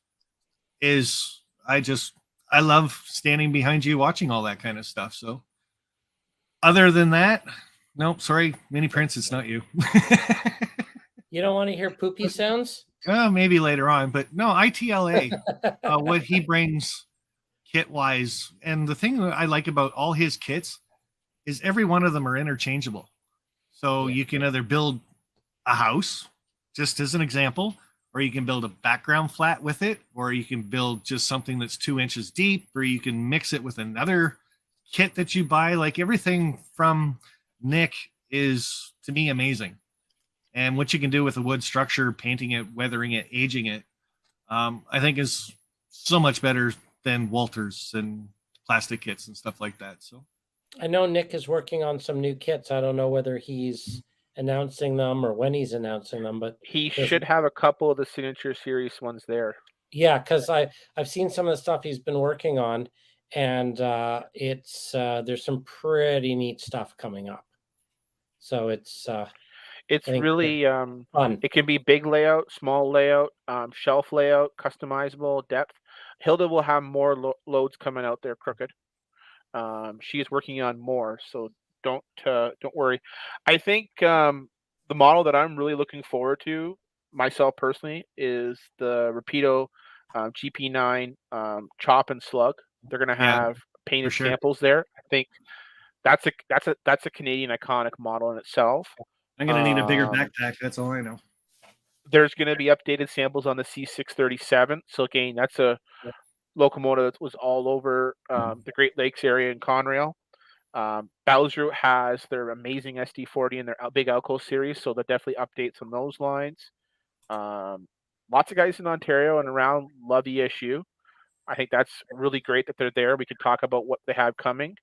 is I love standing behind you watching all that kind of stuff. So other than that, nope, sorry, Mini Prince, it's not you. You don't want to hear poopy sounds? Maybe later on, but no, ITLA, what he brings kit wise, and the thing that I like about all his kits is every one of them are interchangeable. So you can either build a house, just as an example, or you can build a background flat with it, or you can build just something that's 2 inches deep, or you can mix it with another kit that you buy. Like everything from Nick is, to me, amazing. And what you can do with a wood structure, painting it, weathering it, aging it, I think is so much better than Walters and plastic kits and stuff like that. So I know Nick is working on some new kits. I don't know whether he's announcing them or when he's announcing them, but He should have a couple of the Signature Series ones there. yeah, because I've seen some of the stuff he's been working on, and it's there's some pretty neat stuff coming up. So it's think really fun. it can be big layout, small layout, shelf layout, customizable, depth. Hilda will have more loads coming out there, Crooked. She is working on more, so don't worry. I think the model that I'm really looking forward to myself personally is the Rapido GP9 Chop and Slug. They're going to have painted samples there. I think that's a Canadian iconic model in itself. I'm going to need a bigger backpack. That's all I know. There's going to be updated samples on the C637. So again, that's a locomotive that was all over the Great Lakes area in Conrail. Bowser has their amazing SD40 and their big Alco series, so they'll definitely updates on those lines. Lots of guys in Ontario and around love the issue. I think that's really great that they're there. We could talk about what they have coming.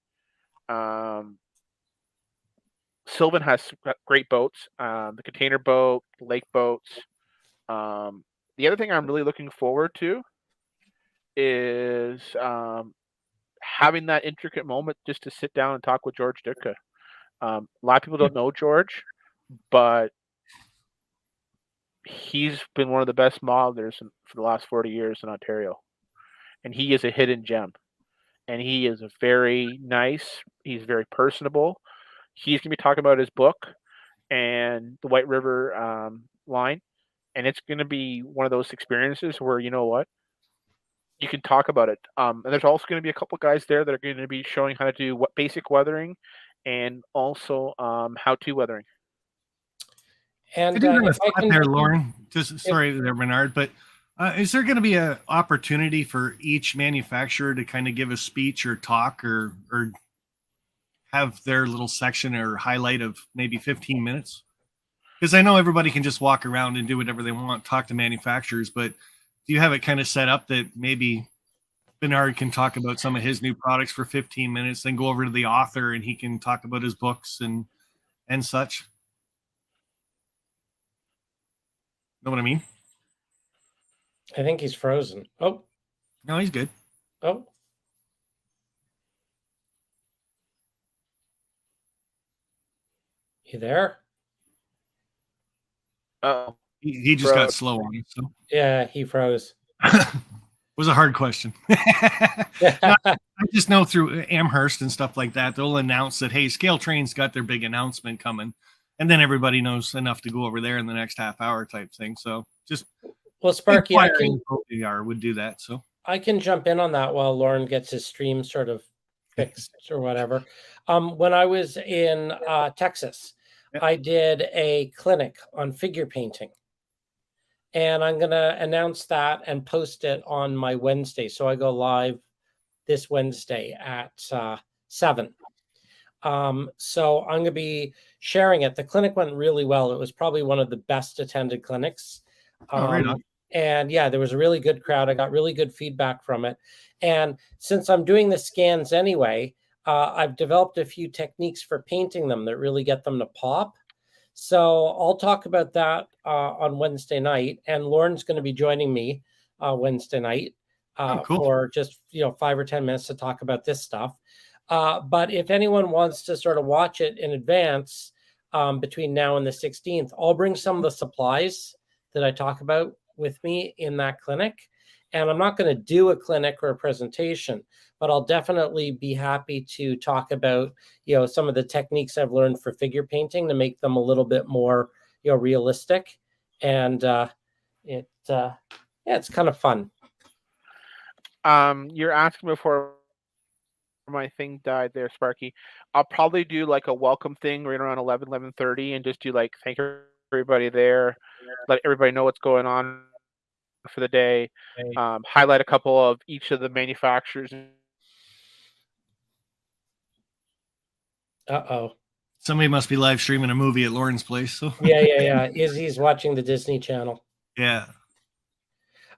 Sylvan has great boats, the container boat, the lake boats. The other thing I'm really looking forward to is having that intricate moment just to sit down and talk with George Ditka. A lot of people don't know George, but he's been one of the best modelers for the last 40 years in Ontario. And he is a hidden gem. And he is very nice. He's very personable. He's going to be talking about his book and the White River line. And it's going to be one of those experiences where, you know what, you can talk about it. And there's also going to be a couple guys there that are going to be showing how to do basic weathering and also how-to weathering. And I do there, Lorne. Sorry there, Bernard, but is there going to be an opportunity for each manufacturer to kind of give a speech or talk or have their little section or highlight of maybe 15 minutes? Because I know everybody can just walk around and do whatever they want, talk to manufacturers, but do you have it kind of set up that maybe Bernard can talk about some of his new products for 15 minutes, then go over to the author and he can talk about his books and such? Know what I mean? I think he's frozen. Oh. No, he's good. Oh. You there? Oh. He just got slow on it. So. Yeah, he froze. Was a hard question. I just know through Amherst and stuff like that, they'll announce that, hey, Scale Train's got their big announcement coming. And then everybody knows enough to go over there in the next half hour type thing. So just Sparky, OVR would do that. So I can jump in on that while Lorne gets his stream sort of fixed or whatever. When I was in Texas, I did a clinic on figure painting. And I'm going to announce that and post it on my Wednesday. So I go live this Wednesday at 7. So I'm going to be sharing it. The clinic went really well. It was probably one of the best attended clinics. Right on. And yeah, there was a really good crowd. I got really good feedback from it. And since I'm doing the scans anyway, I've developed a few techniques for painting them that really get them to pop. So I'll talk about that on Wednesday night, and Lauren's going to be joining me Wednesday night for just 5 or 10 minutes to talk about this stuff. But if anyone wants to sort of watch it in advance between now and the 16th, I'll bring some of the supplies that I talk about with me in that clinic, And I'm not going to do a clinic or a presentation, but I'll definitely be happy to talk about, some of the techniques I've learned for figure painting to make them a little bit more, realistic. And it's kind of fun. You're asking before my thing died there, Sparky. I'll probably do like a welcome thing right around 11:30 and just do like thank everybody there, let everybody know what's going on for the day, highlight a couple of each of the manufacturers. Uh-oh. Somebody must be live streaming a movie at Lauren's place. So Yeah. Izzy's watching the Disney Channel. yeah.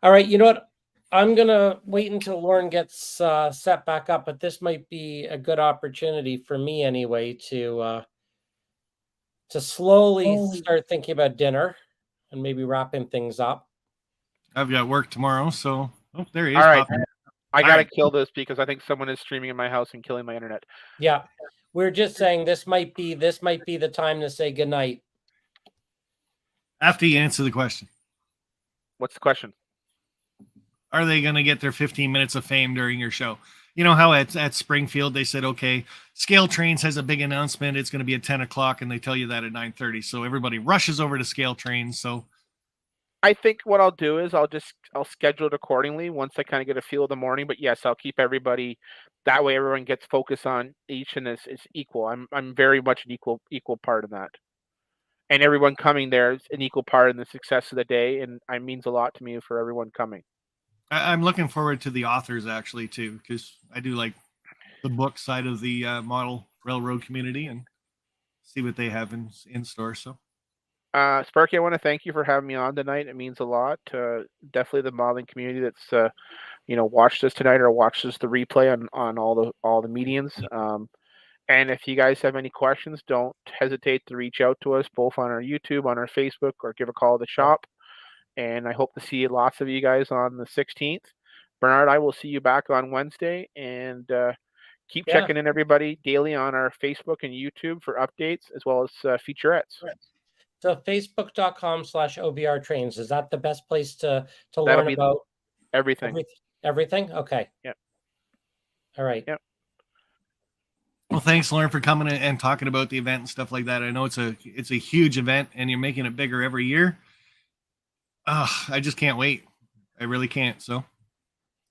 All right, you know what? I'm gonna wait until Lauren gets set back up, but this might be a good opportunity for me anyway to slowly start thinking about dinner and maybe wrapping things up. I've got work tomorrow, so there he is. All right, popping. I gotta right. kill this because I think someone is streaming in my house and killing my internet. Yeah, we're just saying this might be the time to say goodnight. After you answer the question. What's the question? Are they going to get their 15 minutes of fame during your show? You know how at Springfield they said, okay, Scale Trains has a big announcement. It's going to be at 10 o'clock, and they tell you that at 9:30. So everybody rushes over to Scale Trains. So I think what I'll do is I'll schedule it accordingly once I kind of get a feel of the morning. But yes, I'll keep everybody that way. Everyone gets focused on each, and it's equal. I'm very much an equal part of that, and everyone coming there is an equal part in the success of the day, and it means a lot to me for everyone coming. I'm looking forward to the authors actually too, because I do like the book side of the model railroad community and see what they have in store. So, Sparky, I want to thank you for having me on tonight. It means a lot to definitely the modeling community that's watched this tonight or watched this the replay on all the mediums. And if you guys have any questions, don't hesitate to reach out to us both on our YouTube, on our Facebook, or give a call to the shop. And I hope to see lots of you guys on the 16th. Bernard, I will see you back on Wednesday, and keep checking in everybody daily on our Facebook and YouTube for updates as well as featurettes. So facebook.com/OVRTrains, is that the best place to learn about everything? Everything? Okay. Yep. All right. Yep. Well, thanks, Lauren, for coming and talking about the event and stuff like that. I know it's a huge event, and you're making it bigger every year. I just can't wait. I really can't. So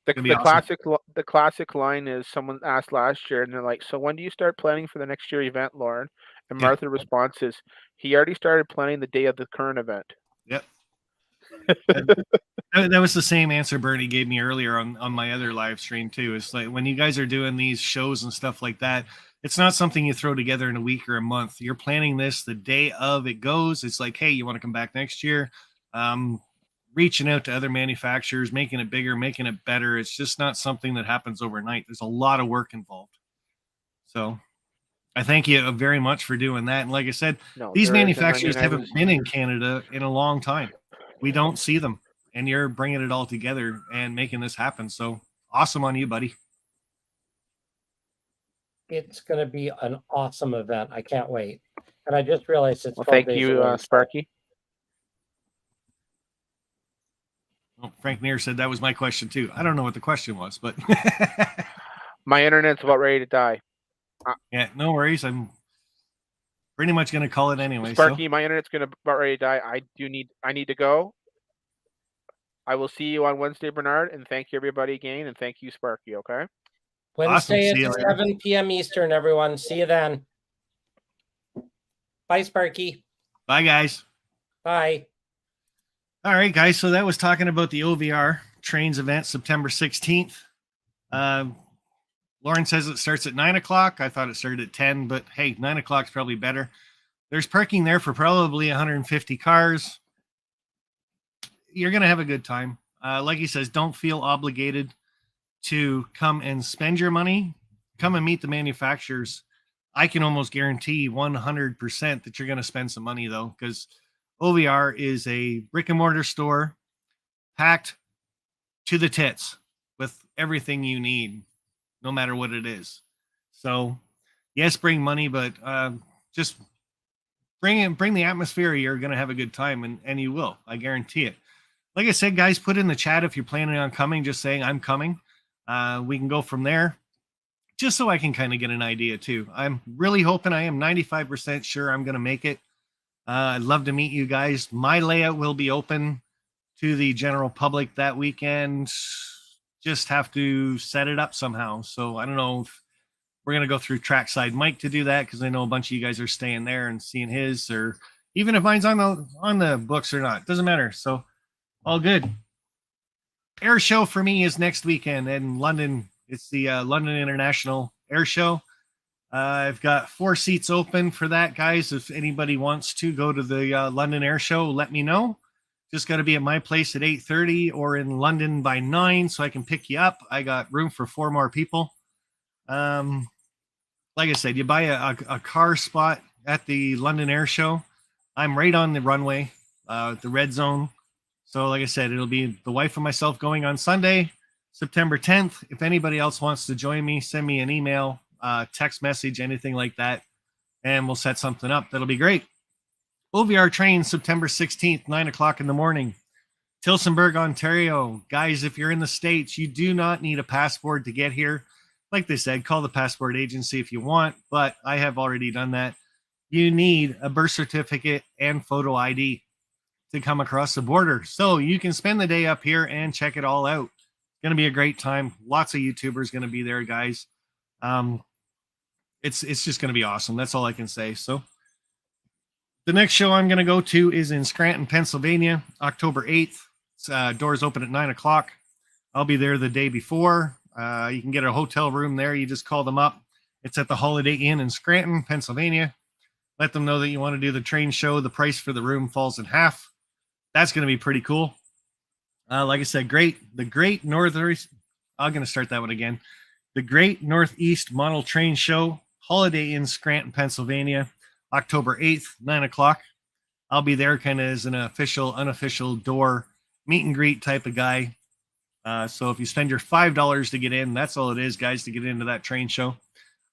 the classic line is someone asked last year, and they're like, "So when do you start planning for the next year event, Lauren?" And Martha's response is, "He already started planning the day of the current event." Yep. That was the same answer Bernie gave me earlier on my other live stream too. It's like when you guys are doing these shows and stuff like that, it's not something you throw together in a week or a month. You're planning this the day of it goes. It's like, hey, you want to come back next year? Reaching out to other manufacturers, making it bigger, making it better. It's just not something that happens overnight. There's a lot of work involved. So I thank you very much for doing that. And like I said, these manufacturers haven't been in Canada in a long time. We don't see them, and you're bringing it all together and making this happen. So awesome on you, buddy. It's going to be an awesome event. I can't wait. And I just realized it's 12 thank days you, away, Sparky. Well, Frank Neer said that was my question too. I don't know what the question was, but my internet's about ready to die. Yeah, no worries. I'm pretty much going to call it anyway. Sparky, my internet's about ready to die. I need to go. I will see you on Wednesday, Bernard, and thank you everybody again, and thank you, Sparky. Okay. Wednesday at 7 p.m. Eastern. Everyone, see you then. Bye, Sparky. Bye, guys. Bye. All right, guys. So that was talking about the OVRTrains event, September 16th. Lauren says it starts at 9 o'clock. I thought it started at 10, but hey, 9 o'clock is probably better. There's parking there for probably 150 cars. You're going to have a good time. Like he says, don't feel obligated to come and spend your money. Come and meet the manufacturers. I can almost guarantee 100% that you're going to spend some money, though, because OVR is a brick and mortar store packed to the tits with everything you need, no matter what it is. So, yes, bring money, but just bring the atmosphere. You're going to have a good time, and you will. I guarantee it. like I said, guys, put in the chat if you're planning on coming, just saying I'm coming. We can go from there, just so I can kind of get an idea too. I'm really hoping, I am 95% sure I'm going to make it. I'd love to meet you guys. My layout will be open to the general public that weekend. Just have to set it up somehow. So I don't know if we're going to go through Trackside Mike to do that, because I know a bunch of you guys are staying there and seeing his, or even if mine's on the books or not, doesn't matter. So all good. Air show for me is next weekend in London. It's the London International Air Show. I've got 4 seats open for that, guys. If anybody wants to go to the London Air Show, let me know. Just got to be at my place at 8:30 or in London by 9 so I can pick you up. I got room for 4 more people. Like I said, you buy a car spot at the London Air Show. I'm right on the runway, the red zone. So like I said, it'll be the wife and myself going on Sunday, September 10th. If anybody else wants to join me, send me an email, text message, anything like that, and we'll set something up. That'll be great. OVRTrains September 16th, 9 o'clock in the morning. Tillsonburg, Ontario. Guys, if you're in the States, you do not need a passport to get here. Like they said, call the passport agency if you want, but I have already done that. You need a birth certificate and photo ID to come across the border. So you can spend the day up here and check it all out. It's going to be a great time. Lots of YouTubers going to be there, guys. It's just going to be awesome. That's all I can say. So the next show I'm going to go to is in Scranton, Pennsylvania, October 8th. Doors open at 9 o'clock. I'll be there the day before. You can get a hotel room there. You just call them up. It's at the Holiday Inn in Scranton, Pennsylvania. Let them know that you want to do the train show. The price for the room falls in half. That's going to be pretty cool. Like I said, the Great Northeast. I'm going to start that one again. The Great Northeast Model Train Show, Holiday Inn, Scranton, Pennsylvania, October 8th, 9 o'clock. I'll be there kind of as an official, unofficial door meet and greet type of guy. So if you spend your $5 to get in, that's all it is, guys, to get into that train show.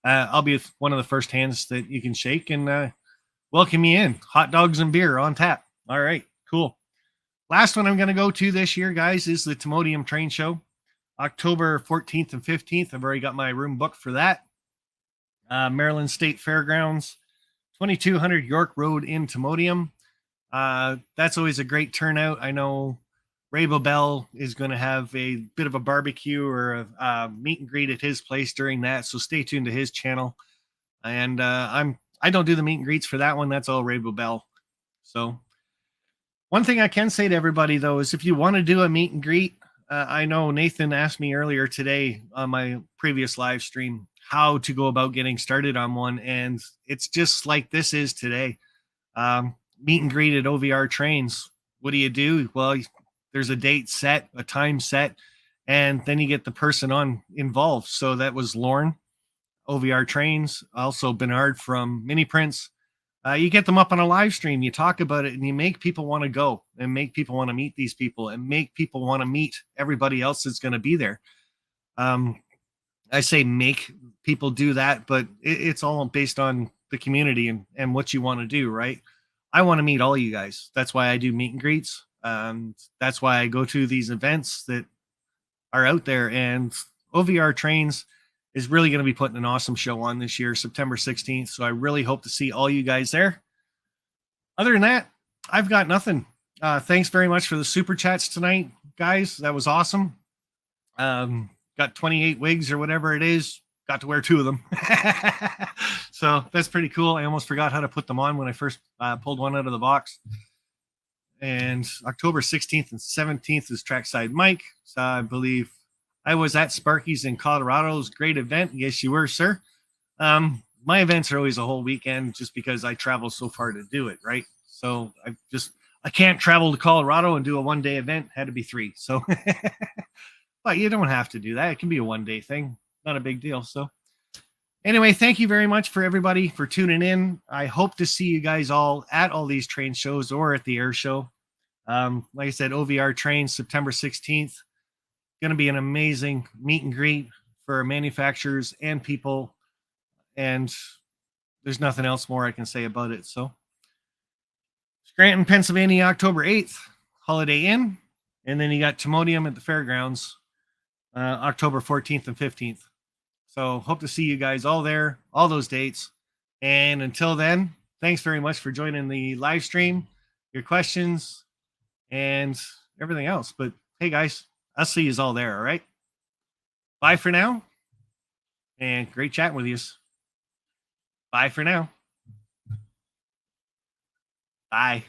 I'll be one of the first hands that you can shake and welcome you in. Hot dogs and beer on tap. All right, cool. Last one I'm going to go to this year, guys, is the Timodium Train Show, October 14th and 15th. I've already got my room booked for that. Maryland State Fairgrounds, 2200 York Road in Timodium. That's always a great turnout. I know Ray Bobel is going to have a bit of a barbecue or a meet and greet at his place during that, so stay tuned to his channel. And I don't do the meet and greets for that one. That's all Ray Bobel. So one thing I can say to everybody, though, is if you want to do a meet and greet, I know Nathan asked me earlier today on my previous live stream how to go about getting started on one, and it's just like this is today. Meet and greet at OVR Trains. What do? Well, there's a date set, a time set, and then you get the person on involved. So that was Lorne, OVR Trains, also Bernard from Mini Prints. You get them up on a live stream, you talk about it, and you make people want to go and make people want to meet these people and make people want to meet everybody else that's going to be there. I say make people do that, but it's all based on the community and what you want to do, right? I want to meet all you guys. That's why I do meet and greets. That's why I go to these events that are out there, and OVR Trains is really going to be putting an awesome show on this year, September 16th. So I really hope to see all you guys there. Other than that, I've got nothing. Thanks very much for the super chats tonight, guys. That was awesome. Got 28 wigs or whatever it is. Got to wear 2 of them. So that's pretty cool. I almost forgot how to put them on when I first pulled one out of the box. And October 16th and 17th is Trackside Mike. So I believe I was at Sparky's in Colorado. It was a great event. Yes, you were, sir. My events are always a whole weekend just because I travel so far to do it, right? So I can't travel to Colorado and do a one-day event. Had to be 3. So, but you don't have to do that. It can be a one-day thing. Not a big deal. So anyway, thank you very much for everybody for tuning in. I hope to see you guys all at all these train shows or at the air show. Like I said, OVR Trains September 16th. Going to be an amazing meet and greet for manufacturers and people. And there's nothing else more I can say about it. So Scranton, Pennsylvania, October 8th, Holiday Inn. And then you got Timodium at the fairgrounds, October 14th and 15th. So hope to see you guys all there, all those dates. And until then, thanks very much for joining the live stream, your questions, and everything else. But hey, guys, I'll see you all there. All right. Bye for now. And great chatting with you. Bye for now. Bye.